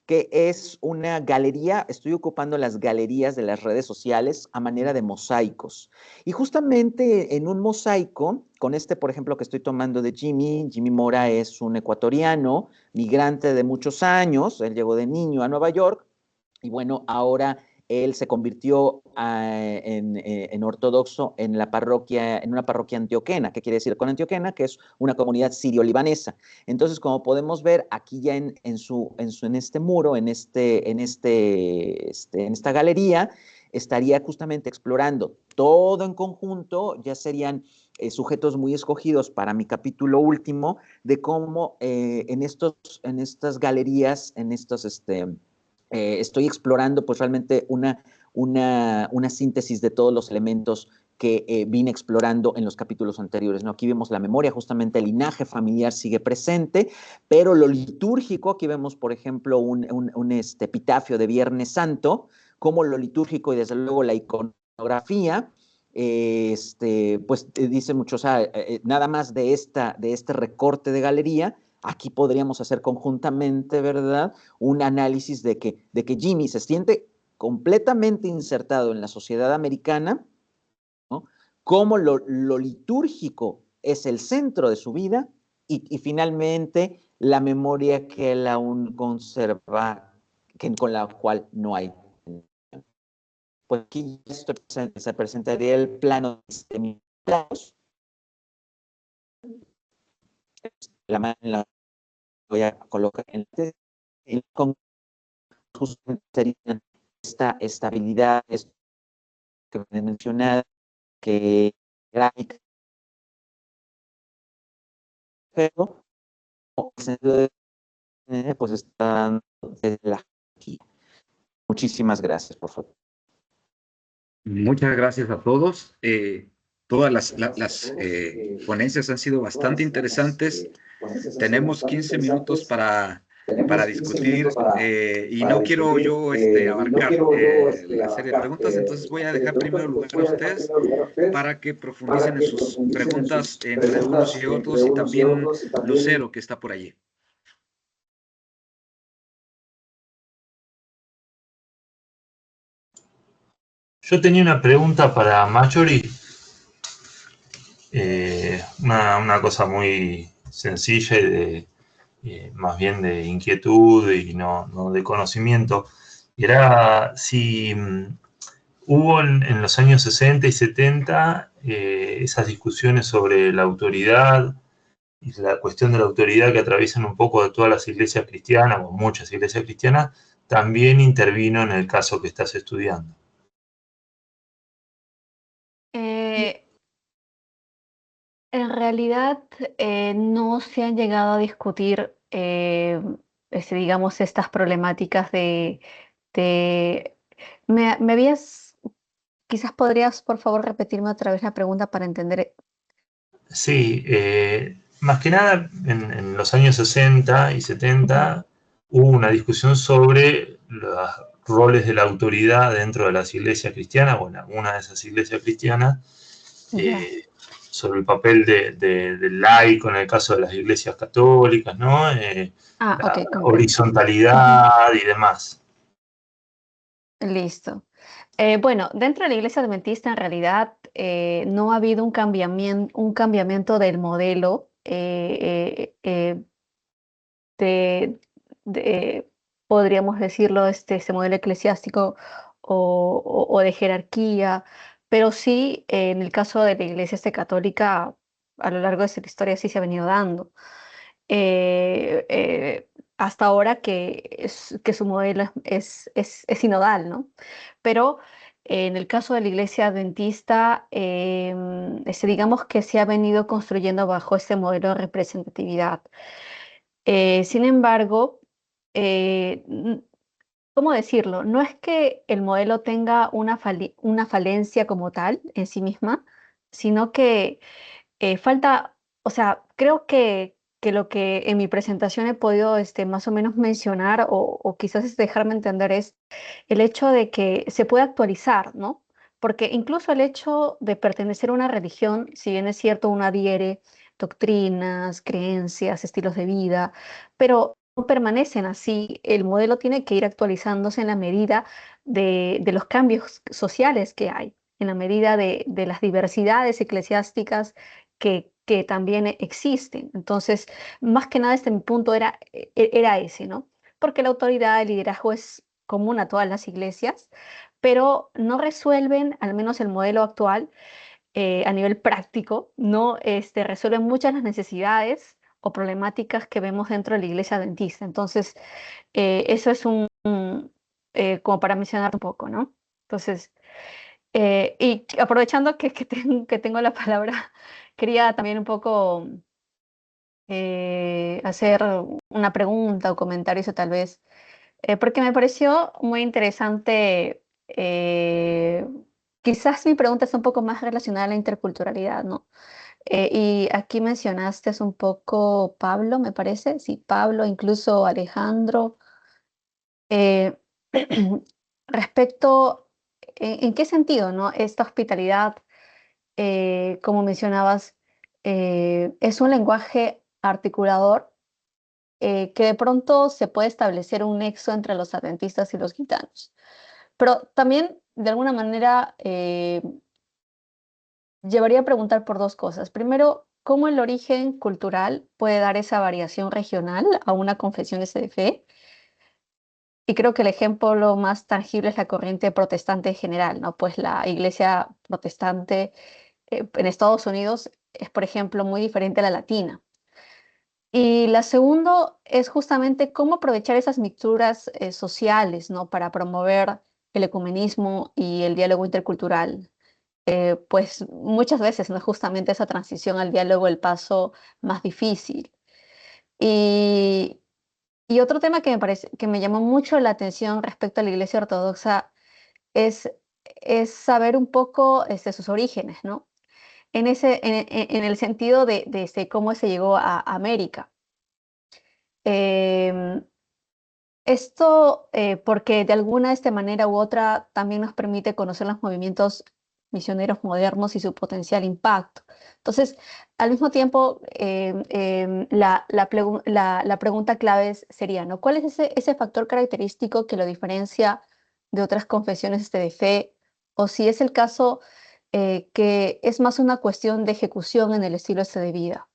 que es una galería, estoy ocupando las galerías de las redes sociales a manera de mosaicos. Y justamente en un mosaico, con por ejemplo, que estoy tomando de Jimmy Mora es un ecuatoriano, migrante de muchos años, él llegó de niño a Nueva York, y bueno, ahora él se convirtió en ortodoxo en una parroquia antioquena. ¿Qué quiere decir con antioquena? Que es una comunidad sirio-libanesa. Entonces, como podemos ver aquí ya en este muro, en esta galería, estaría justamente explorando todo en conjunto. Ya serían sujetos muy escogidos para mi capítulo último, de cómo en estas galerías, estoy explorando pues realmente una síntesis de todos los elementos que vine explorando en los capítulos anteriores, ¿no? Aquí vemos la memoria, justamente el linaje familiar sigue presente, pero lo litúrgico, aquí vemos, por ejemplo, un epitafio de Viernes Santo, como lo litúrgico y desde luego la iconografía, pues dice mucho, o sea, nada más de este recorte de galería. Aquí podríamos hacer conjuntamente, ¿verdad?, un análisis de que Jimmy se siente completamente insertado en la sociedad americana, ¿no? Cómo lo litúrgico es el centro de su vida y finalmente la memoria que él aún conserva, con la cual no hay. Pues aquí se presentaría el plano de la mano la voy a colocar con justamente esta estabilidad que mencionaba, que pero el sentido de pues están desde la aquí. Muchísimas gracias, por favor. Muchas gracias a todos. Todas las ponencias han sido bastante interesantes. Tenemos 15 minutos para discutir y no quiero yo abarcar la serie de preguntas, entonces voy a dejar primero lugar a ustedes para que profundicen en sus preguntas entre unos y otros, y también Lucero, que está por allí. Yo tenía una pregunta para Marjorie, una cosa muy sencilla y más bien de inquietud y no de conocimiento. Era si hubo en los años 60 y 70 esas discusiones sobre la autoridad y la cuestión de la autoridad que atraviesan un poco de todas las iglesias cristianas, o muchas iglesias cristianas, también intervino en el caso que estás estudiando. En realidad no se han llegado a discutir, digamos, estas problemáticas de... Me habías... Quizás podrías, por favor, repetirme otra vez la pregunta para entender. Sí, más que nada en los años 60 y 70 hubo una discusión sobre los roles de la autoridad dentro de las iglesias cristianas, o en alguna de esas iglesias cristianas, sobre el papel del laico en el caso de las iglesias católicas, ¿no? La horizontalidad y demás. Listo. Bueno, dentro de la iglesia adventista en realidad no ha habido un cambiamiento del modelo podríamos decirlo, este modelo eclesiástico o de jerarquía, pero sí, en el caso de la iglesia católica, a lo largo de su historia sí se ha venido dando. Hasta ahora que su modelo es sinodal, ¿no? Pero en el caso de la iglesia adventista, digamos que se ha venido construyendo bajo este modelo de representatividad. Sin embargo, ¿cómo decirlo? No es que el modelo tenga una falencia como tal en sí misma, sino que falta, o sea, creo que lo que en mi presentación he podido más o menos mencionar o quizás dejarme entender es el hecho de que se puede actualizar, ¿no? Porque incluso el hecho de pertenecer a una religión, si bien es cierto, uno adhiere doctrinas, creencias, estilos de vida, pero no permanecen así. El modelo tiene que ir actualizándose en la medida de los cambios sociales que hay, en la medida de las diversidades eclesiásticas que también existen. Entonces, más que nada, mi punto era ese, ¿no? Porque la autoridad, el liderazgo es común a todas las iglesias, pero no resuelven, al menos el modelo actual, a nivel práctico, no resuelven muchas las necesidades o problemáticas que vemos dentro de la iglesia adventista. Entonces, eso es como para mencionar un poco, ¿no? Entonces, y aprovechando que tengo la palabra, quería también un poco hacer una pregunta o comentario, eso tal vez, porque me pareció muy interesante. Quizás mi pregunta es un poco más relacionada a la interculturalidad, ¿no? Y aquí mencionaste un poco Pablo, me parece, sí, Pablo, incluso Alejandro. Eh, respecto, ¿en qué sentido, no? Esta hospitalidad, como mencionabas, es un lenguaje articulador que de pronto se puede establecer un nexo entre los adventistas y los gitanos. Pero también, de alguna manera, llevaría a preguntar por dos cosas. Primero, ¿cómo el origen cultural puede dar esa variación regional a una confesión de fe? Y creo que el ejemplo más tangible es la corriente protestante en general, ¿no? Pues la iglesia protestante en Estados Unidos es, por ejemplo, muy diferente a la latina. Y la segunda es justamente cómo aprovechar esas mixturas sociales, ¿no? Para promover el ecumenismo y el diálogo intercultural. Pues muchas veces no es justamente esa transición al diálogo el paso más difícil. Y, y otro tema que me parece, que me llamó mucho la atención respecto a la Iglesia Ortodoxa es, es saber un poco sus orígenes, ¿no? En el sentido de cómo se llegó a América. Em, Esto porque de alguna de esta manera u otra también nos permite conocer los movimientos misioneros modernos y su potencial impacto. Entonces, al mismo tiempo, la pregunta clave sería, ¿no? ¿Cuál es ese factor característico que lo diferencia de otras confesiones de fe? O si es el caso que es más una cuestión de ejecución en el estilo de vida.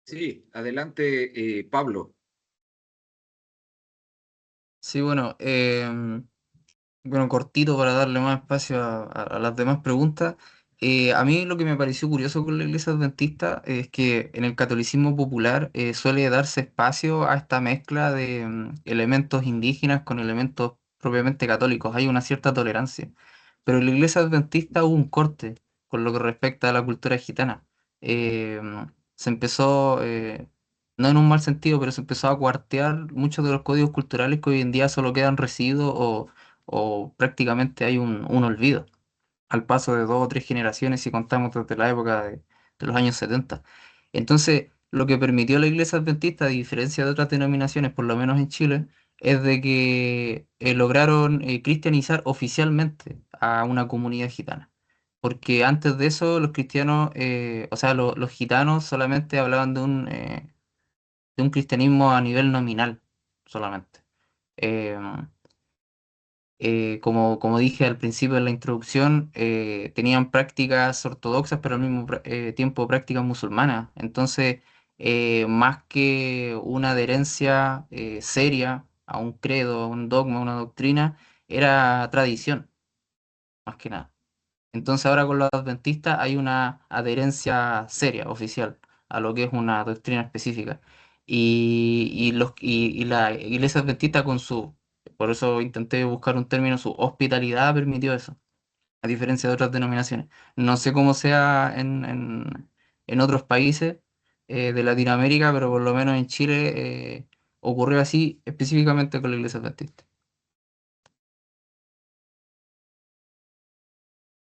Sí, adelante, Pablo. Sí, bueno, bueno, cortito para darle más espacio a las demás preguntas. A mí lo que me pareció curioso con la Iglesia Adventista es que en el catolicismo popular suele darse espacio a esta mezcla de elementos indígenas con elementos propiamente católicos. Hay una cierta tolerancia. Pero en la Iglesia Adventista hubo un corte con lo que respecta a la cultura gitana. Eh, Se empezó, no en un mal sentido, pero se empezó a cuartear muchos de los códigos culturales que hoy en día solo quedan residuos o prácticamente hay un olvido al paso de 2 o 3 generaciones si contamos desde la época de los años 70. Entonces, lo que permitió la Iglesia Adventista, a diferencia de otras denominaciones, por lo menos en Chile, es de que lograron cristianizar oficialmente a una comunidad gitana. Porque antes de eso los cristianos, o sea, los gitanos solamente hablaban de un cristianismo a nivel nominal, solamente. Em, como dije al principio de la introducción, tenían prácticas ortodoxas, pero al mismo tiempo prácticas musulmanas. Entonces, más que una adherencia seria a un credo, a un dogma, a una doctrina, era tradición, más que nada. Entonces ahora con los adventistas hay una adherencia seria, oficial, a lo que es una doctrina específica. Y la iglesia adventista con su, por eso intenté buscar un término, su hospitalidad permitió eso, a diferencia de otras denominaciones. No sé cómo sea en otros países de Latinoamérica, pero por lo menos en Chile ocurrió así específicamente con la iglesia adventista.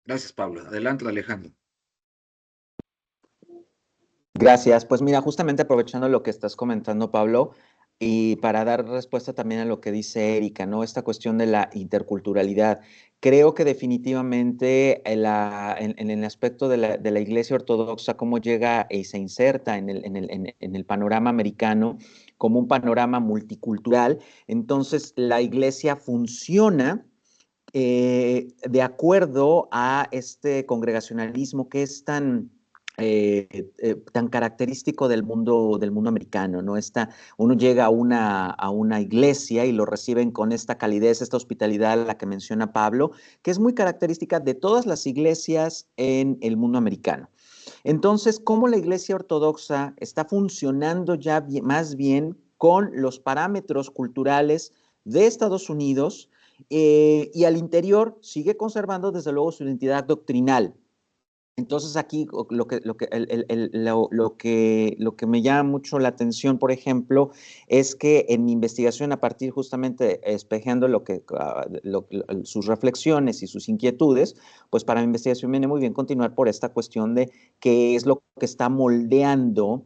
Gracias, Pablo. Adelante, Alejandro. Gracias. Pues mira, justamente aprovechando lo que estás comentando, Pablo, y para dar respuesta también a lo que dice Erika, ¿no? Esta cuestión de la interculturalidad. Creo que definitivamente en el aspecto de la Iglesia Ortodoxa, cómo llega y se inserta en el panorama americano como un panorama multicultural, entonces la Iglesia funciona de acuerdo a este congregacionalismo que es tan característico del mundo americano, ¿no? Uno llega a una iglesia y lo reciben con esta calidez, esta hospitalidad a la que menciona Pablo, que es muy característica de todas las iglesias en el mundo americano. Entonces, ¿cómo la iglesia ortodoxa está funcionando ya más bien con los parámetros culturales de Estados Unidos y al interior sigue conservando desde luego su identidad doctrinal? Entonces aquí lo que me llama mucho la atención, por ejemplo, es que en mi investigación, a partir justamente espejeando sus reflexiones y sus inquietudes, pues para mi investigación viene muy bien continuar por esta cuestión de qué es lo que está moldeando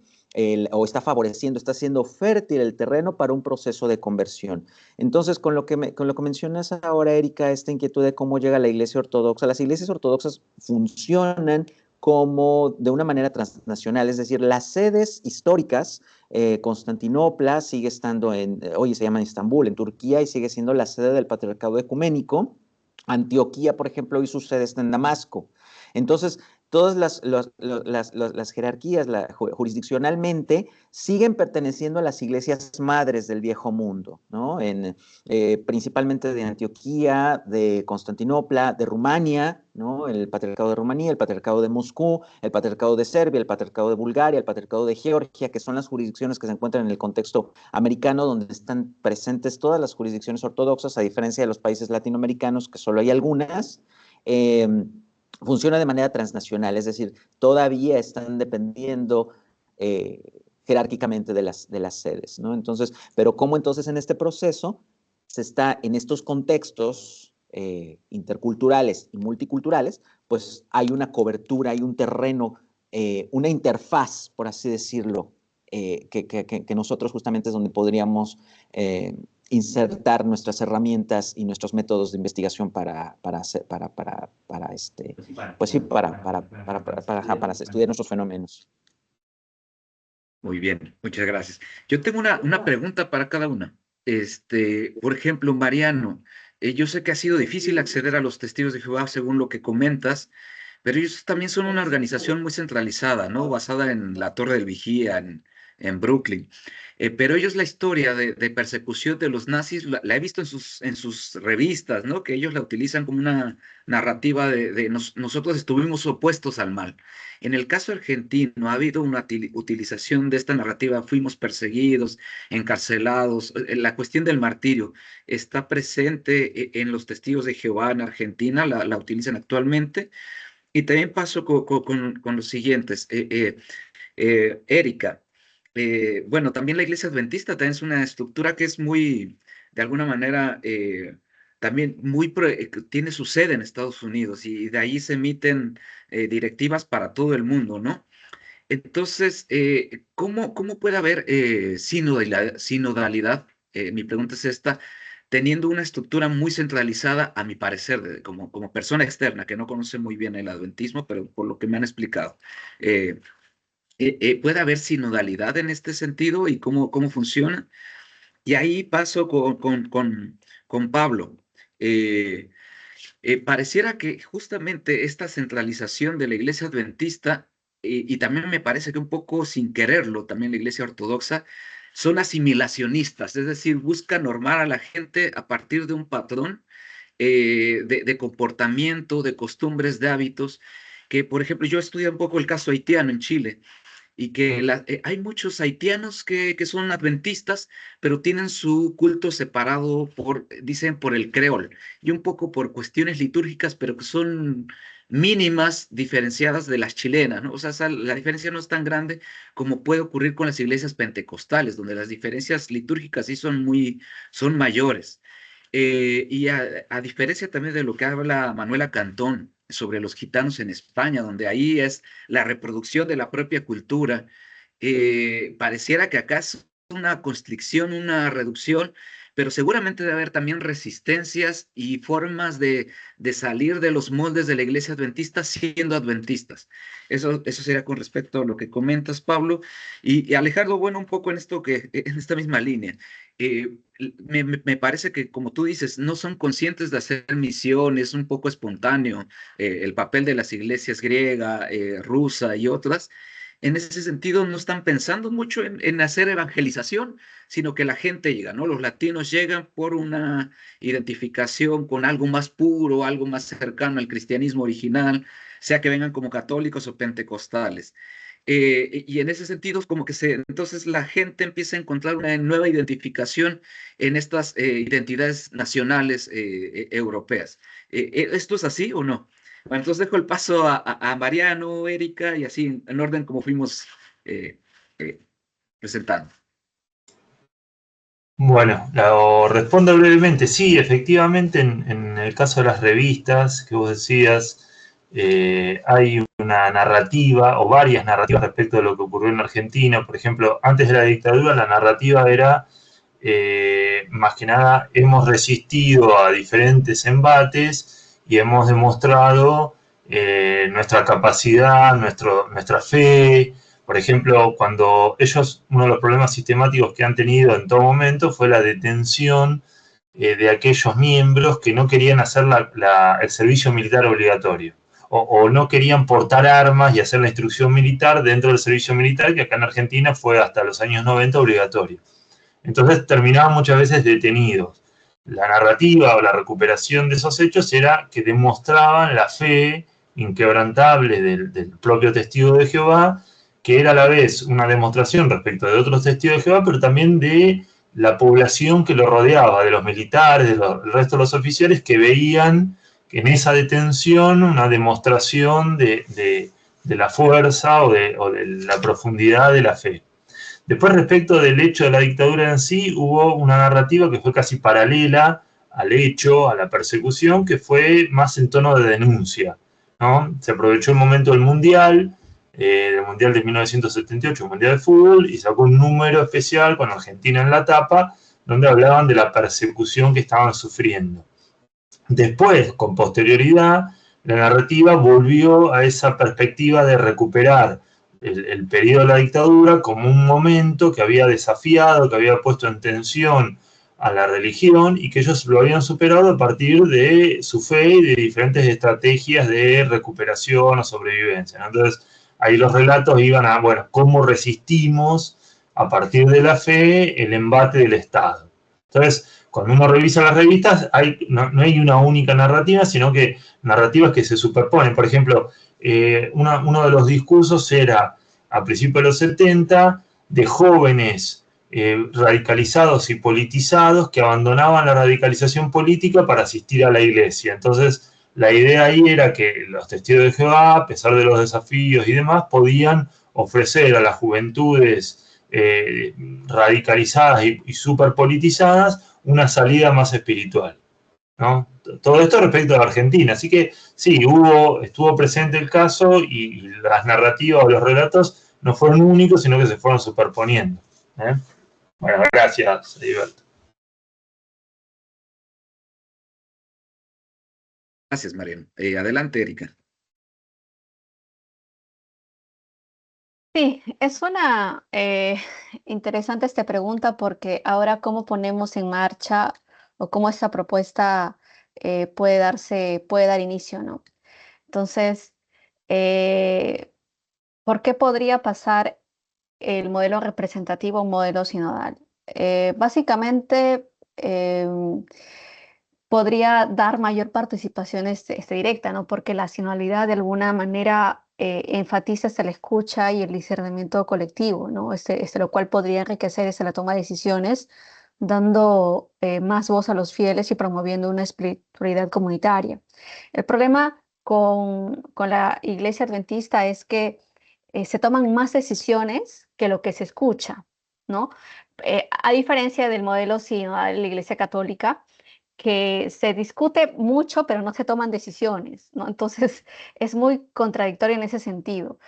o está favoreciendo, está haciendo fértil el terreno para un proceso de conversión. Entonces, con lo que mencionas ahora, Erika, esta inquietud de cómo llega la Iglesia Ortodoxa, las iglesias ortodoxas funcionan como de una manera transnacional, es decir, las sedes históricas, Constantinopla sigue estando hoy se llama Estambul, en Turquía, y sigue siendo la sede del Patriarcado Ecuménico. Antioquía, por ejemplo, hoy su sede está en Damasco. Entonces, todas las jerarquías jurisdiccionalmente siguen perteneciendo a las iglesias madres del Viejo Mundo, ¿no? Principalmente de Antioquía, de Constantinopla, de Rumania, ¿no? El Patriarcado de Rumanía, el Patriarcado de Moscú, el Patriarcado de Serbia, el Patriarcado de Bulgaria, el Patriarcado de Georgia, que son las jurisdicciones que se encuentran en el contexto americano, donde están presentes todas las jurisdicciones ortodoxas, a diferencia de los países latinoamericanos, que solo hay algunas. Funciona de manera transnacional, es decir, todavía están dependiendo jerárquicamente de las sedes, ¿no? Entonces, pero cómo entonces en este proceso se está en estos contextos interculturales y multiculturales, pues hay una cobertura, hay un terreno, una interfaz, por así decirlo, que nosotros justamente es donde podríamos insertar nuestras herramientas y nuestros métodos de investigación para estudiar nuestros fenómenos. Muy bien, muchas gracias. Yo tengo una pregunta para cada una. Por ejemplo, Mariano, yo sé que ha sido difícil acceder a los testigos de Jehová según lo que comentas, pero ellos también son una organización muy centralizada, ¿no? Basada en la Torre del Vigía, en Brooklyn. Pero ellos la historia de persecución de los nazis la he visto en sus revistas, ¿no? Que ellos la utilizan como una narrativa de nosotros estuvimos opuestos al mal. En el caso argentino ha habido una utilización de esta narrativa, fuimos perseguidos, encarcelados. La cuestión del martirio está presente en los testigos de Jehová en Argentina, la utilizan actualmente. Y también paso con los siguientes. Erika, bueno, también la Iglesia Adventista también es una estructura que es muy, de alguna manera, también tiene su sede en Estados Unidos y de ahí se emiten directivas para todo el mundo, ¿no? Entonces, ¿cómo puede haber sinodalidad? Mi pregunta es esta, teniendo una estructura muy centralizada, a mi parecer, como persona externa que no conoce muy bien el adventismo, pero por lo que me han explicado. ¿Puede haber sinodalidad en este sentido y cómo funciona? Y ahí paso con Pablo. Pareciera que justamente esta centralización de la iglesia adventista, y también me parece que un poco sin quererlo, también la iglesia ortodoxa, son asimilacionistas, es decir, buscan normar a la gente a partir de un patrón de comportamiento, de costumbres, de hábitos, que por ejemplo yo estudié un poco el caso haitiano en Chile, y que hay muchos haitianos que son adventistas, pero tienen su culto separado dicen, por el creol, y un poco por cuestiones litúrgicas, pero que son mínimas, diferenciadas de las chilenas, ¿no? O sea, la diferencia no es tan grande como puede ocurrir con las iglesias pentecostales, donde las diferencias litúrgicas sí son mayores. Y a diferencia también de lo que habla Manuela Cantón sobre los gitanos en España, donde ahí es la reproducción de la propia cultura, pareciera que acá es una constricción, una reducción, pero seguramente debe haber también resistencias y formas de salir de los moldes de la iglesia adventista siendo adventistas. Eso sería con respecto a lo que comentas, Pablo. Y Alejandro, bueno, un poco en esta misma línea. Me parece que, como tú dices, no son conscientes de hacer misiones, un poco espontáneo, el papel de las iglesias griega, rusa y otras. En ese sentido, no están pensando mucho en hacer evangelización, sino que la gente llega, ¿no? Los latinos llegan por una identificación con algo más puro, algo más cercano al cristianismo original, sea que vengan como católicos o pentecostales. Y en ese sentido, como que entonces la gente empieza a encontrar una nueva identificación en estas identidades nacionales europeas. ¿Esto es así o no? Bueno, entonces dejo el paso a Mariano, Erika, y así en orden como fuimos presentando. Bueno, lo respondo brevemente. Sí, efectivamente, en el caso de las revistas que vos decías, hay una narrativa o varias narrativas respecto de lo que ocurrió en Argentina. Por ejemplo, antes de la dictadura, la narrativa era, más que nada, hemos resistido a diferentes embates y hemos demostrado nuestra capacidad, nuestra fe. Por ejemplo, cuando ellos, uno de los problemas sistemáticos que han tenido en todo momento fue la detención de aquellos miembros que no querían hacer el servicio militar obligatorio o no querían portar armas y hacer la instrucción militar dentro del servicio militar, que acá en Argentina fue hasta los años 90 obligatorio. Entonces terminaban muchas veces detenidos. La narrativa o la recuperación de esos hechos era que demostraban la fe inquebrantable del propio testigo de Jehová, que era a la vez una demostración respecto de otros testigos de Jehová, pero también de la población que lo rodeaba, de los militares, del resto de los oficiales, que veían en esa detención una demostración de la fuerza o de la profundidad de la fe. Después, respecto del hecho de la dictadura en sí, hubo una narrativa que fue casi paralela al hecho, a la persecución, que fue más en tono de denuncia, ¿no? Se aprovechó el momento del Mundial de 1978, el Mundial de Fútbol, y sacó un número especial con Argentina en la tapa, donde hablaban de la persecución que estaban sufriendo. Después, con posterioridad, la narrativa volvió a esa perspectiva de recuperar el periodo de la dictadura como un momento que había desafiado, que había puesto en tensión a la religión y que ellos lo habían superado a partir de su fe y de diferentes estrategias de recuperación o sobrevivencia, ¿no? Entonces, ahí los relatos iban a, bueno, cómo resistimos a partir de la fe el embate del Estado. Entonces, cuando uno revisa las revistas, no hay una única narrativa, sino que narrativas que se superponen. Por ejemplo, uno de los discursos era, a principios de los 70, de jóvenes radicalizados y politizados que abandonaban la radicalización política para asistir a la iglesia. Entonces, la idea ahí era que los testigos de Jehová, a pesar de los desafíos y demás, podían ofrecer a las juventudes radicalizadas y súper politizadas una salida más espiritual, ¿no? Todo esto respecto a la Argentina. Así que sí, estuvo presente el caso y las narrativas o los relatos no fueron únicos, sino que se fueron superponiendo, ¿eh? Bueno, gracias, Heriberto. Gracias, Mariano. Adelante, Erika. Sí, es una interesante esta pregunta porque ahora cómo ponemos en marcha o cómo esta propuesta puede dar inicio, ¿no? Entonces, ¿por qué podría pasar el modelo representativo a un modelo sinodal? Básicamente, podría dar mayor participación directa, ¿no? Porque la sinodalidad de alguna manera enfatiza la escucha y el discernimiento colectivo, ¿no? Lo cual podría enriquecer la toma de decisiones, dando más voz a los fieles y promoviendo una espiritualidad comunitaria. El problema con la Iglesia Adventista es que se toman más decisiones que lo que se escucha, ¿no? A diferencia del modelo sinodal de la Iglesia Católica, que se discute mucho, pero no se toman decisiones, ¿no? Entonces, es muy contradictorio en ese sentido.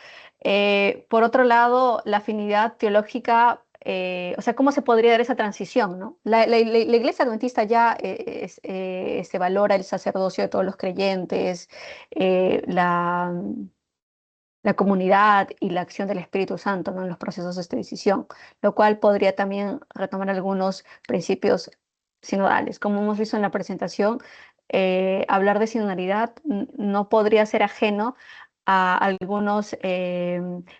Por otro lado, la afinidad teológica, o sea, ¿cómo se podría dar esa transición, no? La Iglesia Adventista ya se valora el sacerdocio de todos los creyentes, la comunidad y la acción del Espíritu Santo, ¿no? En los procesos de decisión, lo cual podría también retomar algunos principios sinodales. Como hemos visto en la presentación, hablar de sinodalidad no podría ser ajeno a algunos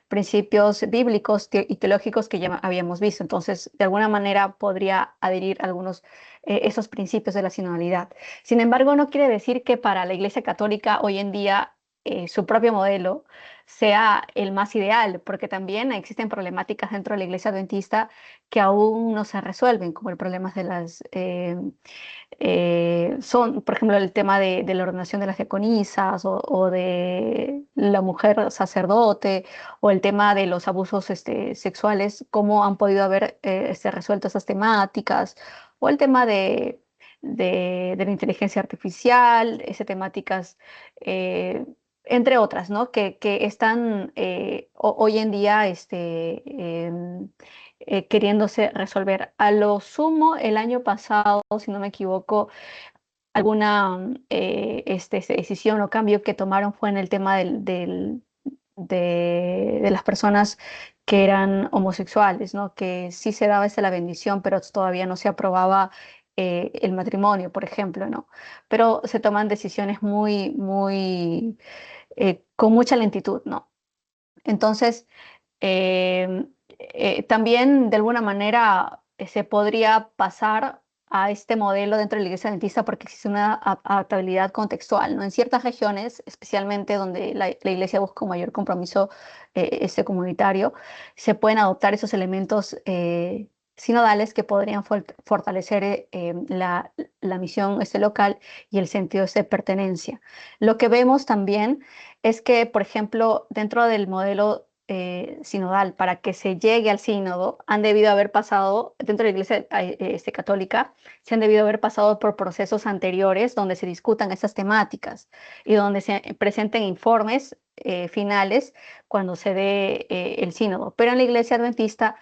principios bíblicos y teológicos que ya habíamos visto. Entonces, de alguna manera podría adherir algunos esos principios de la sinodalidad. Sin embargo, no quiere decir que para la Iglesia Católica hoy en día su propio modelo sea el más ideal, porque también existen problemáticas dentro de la Iglesia Adventista que aún no se resuelven, como el problema de las por ejemplo, el tema de la ordenación de las diaconisas o de la mujer sacerdote, o el tema de los abusos sexuales, cómo han podido haber resuelto esas temáticas, o el tema de la inteligencia artificial, esas temáticas, entre otras, ¿no? Que están hoy en día queriéndose resolver. A lo sumo, el año pasado, si no me equivoco, alguna decisión o cambio que tomaron fue en el tema de las personas que eran homosexuales, ¿no? Que sí se daba la bendición, pero todavía no se aprobaba el matrimonio, por ejemplo, ¿no? Pero se toman decisiones muy, muy con mucha lentitud, ¿no? Entonces, también de alguna manera se podría pasar a este modelo dentro de la Iglesia Adventista porque existe una adaptabilidad contextual, ¿no? En ciertas regiones, especialmente donde la Iglesia busca un mayor compromiso comunitario, se pueden adoptar esos elementos sinodales que podrían fortalecer la misión local y el sentido de pertenencia. Lo que vemos también es que, por ejemplo, dentro del modelo sinodal, para que se llegue al sínodo, han debido haber pasado, dentro de la Iglesia católica, se han debido haber pasado por procesos anteriores donde se discutan esas temáticas y donde se presenten informes finales cuando se dé el sínodo. Pero en la Iglesia Adventista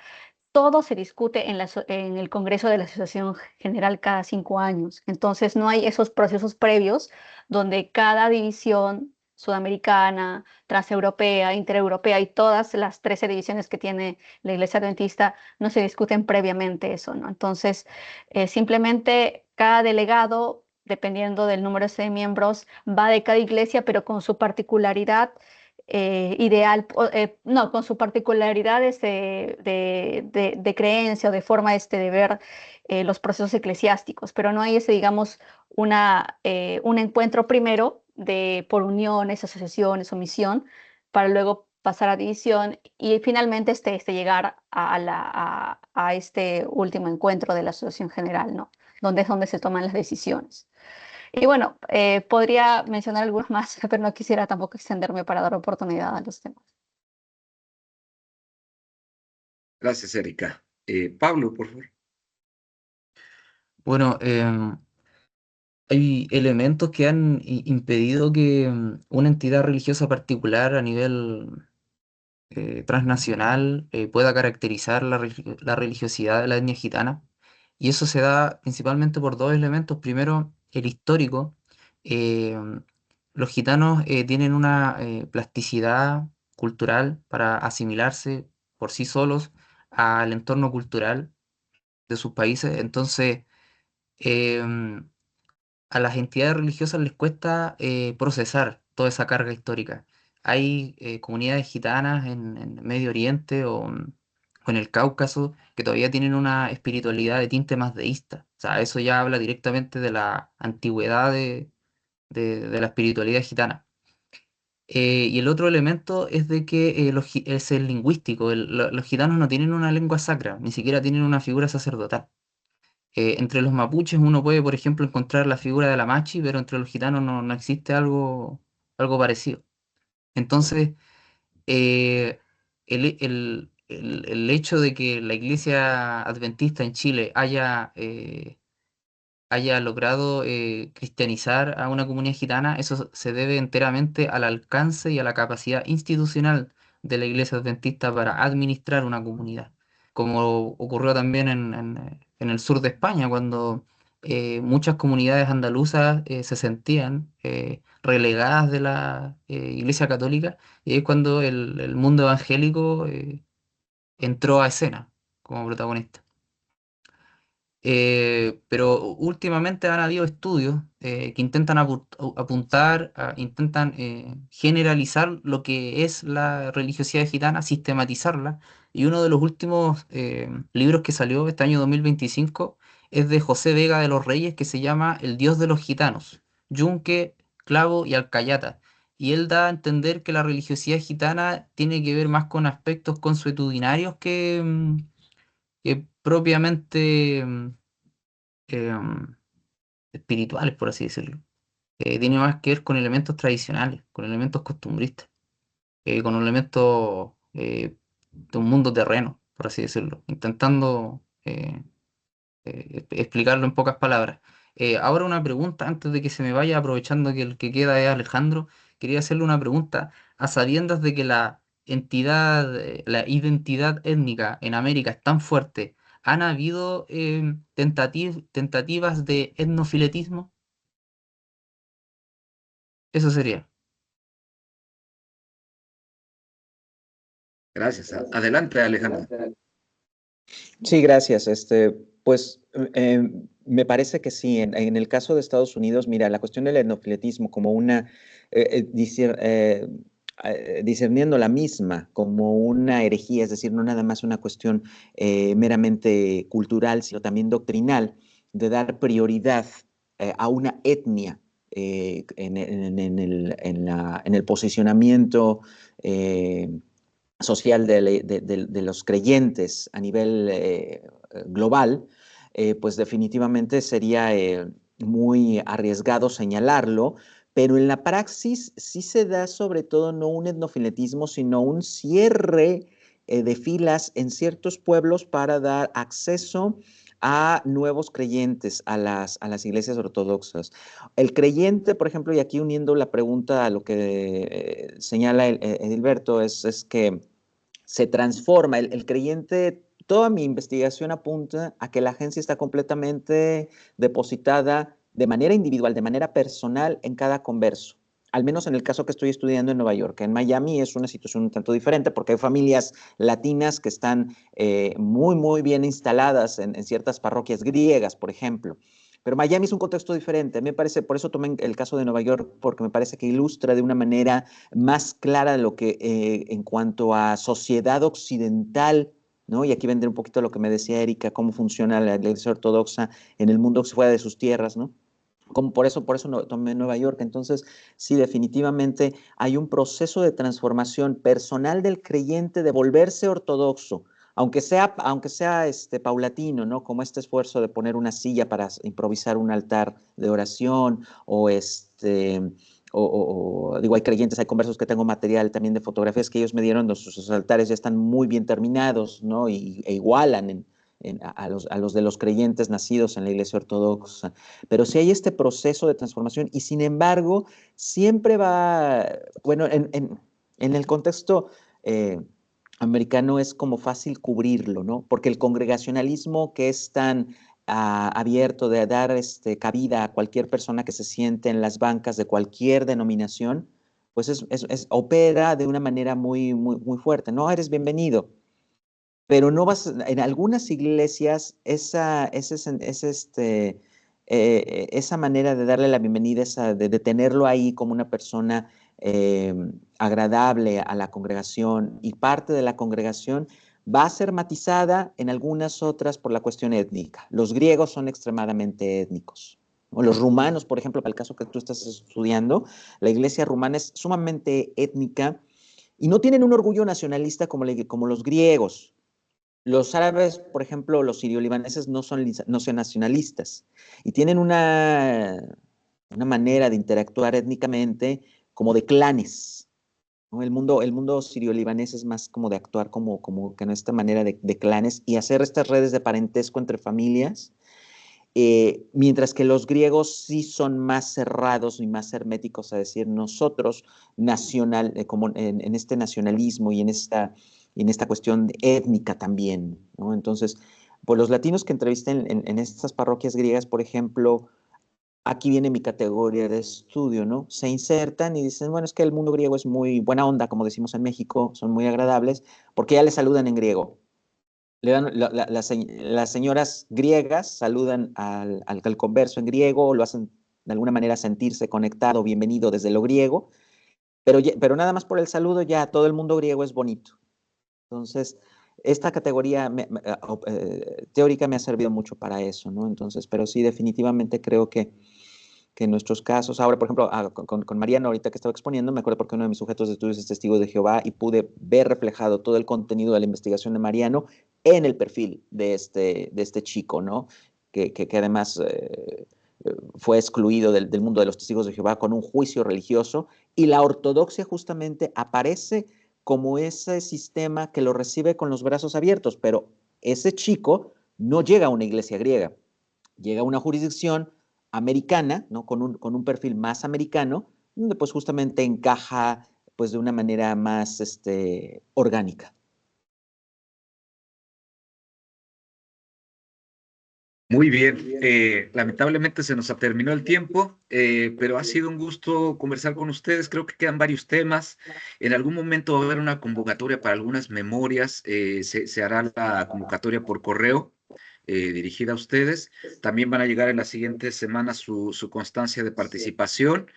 todo se discute en el Congreso de la Asociación General cada 5 años. Entonces no hay esos procesos previos donde cada división sudamericana, transeuropea, intereuropea y todas las 13 divisiones que tiene la Iglesia Adventista no se discuten previamente eso, ¿no? Entonces, simplemente cada delegado, dependiendo del número de miembros, va de cada iglesia, pero con su particularidad ideal, no, con su particularidad de creencia o de forma de ver los procesos eclesiásticos, pero no hay digamos, un encuentro primero por uniones, asociaciones o misión, para luego pasar a división y finalmente llegar a este último encuentro de la Asociación General, ¿no? Donde es donde se toman las decisiones. Y bueno, podría mencionar algunos más, pero no quisiera tampoco extenderme para dar oportunidad a los temas. Gracias, Erika. Pablo, por favor. Bueno, hay elementos que han impedido que una entidad religiosa particular a nivel transnacional pueda caracterizar la religiosidad de la etnia gitana. Y eso se da principalmente por dos elementos. Primero, el histórico. eh, los gitanos tienen una plasticidad cultural para asimilarse por sí solos al entorno cultural de sus países. Entonces, em, a las entidades religiosas les cuesta procesar toda esa carga histórica. Hay comunidades gitanas en Medio Oriente o en el Cáucaso que todavía tienen una espiritualidad de tinte más deísta. O sea, eso ya habla directamente de la antigüedad de la espiritualidad gitana. Y el otro elemento es de que es el lingüístico. Los gitanos no tienen una lengua sacra, ni siquiera tienen una figura sacerdotal. Entre los mapuches uno puede, por ejemplo, encontrar la figura de la machi, pero entre los gitanos no existe algo parecido. Entonces, eh, el hecho de que la Iglesia Adventista en Chile haya logrado cristianizar a una comunidad gitana, eso se debe enteramente al alcance y a la capacidad institucional de la Iglesia Adventista para administrar una comunidad, como ocurrió también en el sur de España, cuando muchas comunidades andaluzas se sentían relegadas de la Iglesia Católica, y es cuando el mundo evangélico entró a escena como protagonista. Pero últimamente han habido estudios que intentan apuntar, intentan generalizar lo que es la religiosidad gitana, sistematizarla. Y uno de los últimos libros que salió este año 2025 es de José Vega de los Reyes, que se llama El Dios de los Gitanos, Yunque, Clavo y Alcayata. Y él da a entender que la religiosidad gitana tiene que ver más con aspectos consuetudinarios que propiamente espirituales, por así decirlo. Tiene más que ver con elementos tradicionales, con elementos costumbristas, con elementos de un mundo terreno, por así decirlo, intentando explicarlo en pocas palabras. Ahora una pregunta, antes de que se me vaya, aprovechando que el que queda es Alejandro, quería hacerle una pregunta, a sabiendas de que la identidad étnica en América es tan fuerte, ¿han habido tentativas de etnofiletismo? Eso sería. Gracias. Adelante, Alejandro. Sí, gracias. Pues me parece que sí. En el caso de Estados Unidos, mira, la cuestión del etnofiletismo como una, discerniendo la misma como una herejía, es decir, no nada más una cuestión meramente cultural, sino también doctrinal, de dar prioridad a una etnia en el posicionamiento social de los creyentes a nivel global, pues definitivamente sería muy arriesgado señalarlo, pero en la praxis sí se da sobre todo no un etnofiletismo, sino un cierre de filas en ciertos pueblos para dar acceso a nuevos creyentes a las iglesias ortodoxas. El creyente, por ejemplo, y aquí uniendo la pregunta a lo que señala Edilberto, es que se transforma. El creyente, toda mi investigación apunta a que la agencia está completamente depositada de manera individual, de manera personal en cada converso. Al menos en el caso que estoy estudiando en Nueva York. En Miami es una situación un tanto diferente porque hay familias latinas que están muy bien instaladas en ciertas parroquias griegas, por ejemplo. Pero Miami es un contexto diferente. Me parece, por eso tomé el caso de Nueva York, porque me parece que ilustra de una manera más clara lo que en cuanto a sociedad occidental, ¿no? Y aquí vendré un poquito a lo que me decía Erika, cómo funciona la iglesia ortodoxa en el mundo fuera de sus tierras, ¿no? Como por eso tomé Nueva York. Entonces, sí, definitivamente hay un proceso de transformación personal del creyente de volverse ortodoxo, aunque sea paulatino, ¿no? Como este esfuerzo de poner una silla para improvisar un altar de oración, digo, hay creyentes, hay conversos que tengo material también de fotografías que ellos me dieron, sus altares ya están muy bien terminados, ¿no? E igualan a los de los creyentes nacidos en la iglesia ortodoxa. Pero sí hay este proceso de transformación y sin embargo siempre va, bueno, en el contexto americano es como fácil cubrirlo, ¿no? Porque el congregacionalismo que es tan abierto de dar cabida a cualquier persona que se siente en las bancas de cualquier denominación, pues opera de una manera muy fuerte. No, eres bienvenido, pero no vas, en algunas iglesias esa manera de darle la bienvenida, de tenerlo ahí como una persona agradable a la congregación y parte de la congregación, va a ser matizada en algunas otras por la cuestión étnica. Los griegos son extremadamente étnicos. O los rumanos, por ejemplo, para el caso que tú estás estudiando, la iglesia rumana es sumamente étnica y no tienen un orgullo nacionalista como los griegos. Los árabes, por ejemplo, los sirio-libaneses no son nacionalistas y tienen una manera de interactuar étnicamente como de clanes, ¿no? El mundo sirio-libanés es más como de actuar como que en esta manera de clanes y hacer estas redes de parentesco entre familias, mientras que los griegos sí son más cerrados y más herméticos a decir nosotros como en este nacionalismo y en esta cuestión étnica también, ¿no? Entonces, pues los latinos que entrevisté en estas parroquias griegas, por ejemplo, aquí viene mi categoría de estudio, ¿no? Se insertan y dicen, bueno, es que el mundo griego es muy buena onda, como decimos en México, son muy agradables, porque ya le saludan en griego. Las señoras griegas saludan al converso en griego, lo hacen de alguna manera sentirse conectado, bienvenido desde lo griego, pero nada más por el saludo ya todo el mundo griego es bonito. Entonces, esta categoría teórica me ha servido mucho para eso, ¿no? Entonces, pero sí, definitivamente creo que en nuestros casos, ahora, por ejemplo, con Mariano, ahorita que estaba exponiendo, me acuerdo porque uno de mis sujetos de estudios es testigo de Jehová y pude ver reflejado todo el contenido de la investigación de Mariano en el perfil de este chico, ¿no? Que además fue excluido del mundo de los testigos de Jehová con un juicio religioso, y la ortodoxia justamente aparece como ese sistema que lo recibe con los brazos abiertos, pero ese chico no llega a una iglesia griega, llega a una jurisdicción americana, ¿no? Con un perfil más americano, donde pues justamente encaja pues de una manera más orgánica. Muy bien, lamentablemente se nos terminó el tiempo, pero ha sido un gusto conversar con ustedes. Creo que quedan varios temas. En algún momento va a haber una convocatoria para algunas memorias. Se hará la convocatoria por correo dirigida a ustedes. También van a llegar en las siguientes semanas su constancia de participación.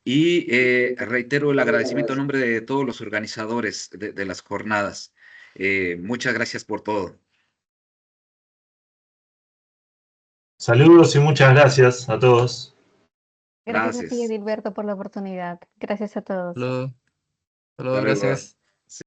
Y reitero el agradecimiento en nombre de todos los organizadores de las jornadas. Muchas gracias por todo. Saludos y muchas gracias a todos. Gracias a ti, Gracias. Edilberto, por la oportunidad. Gracias a todos. Hasta luego, Hasta luego. gracias.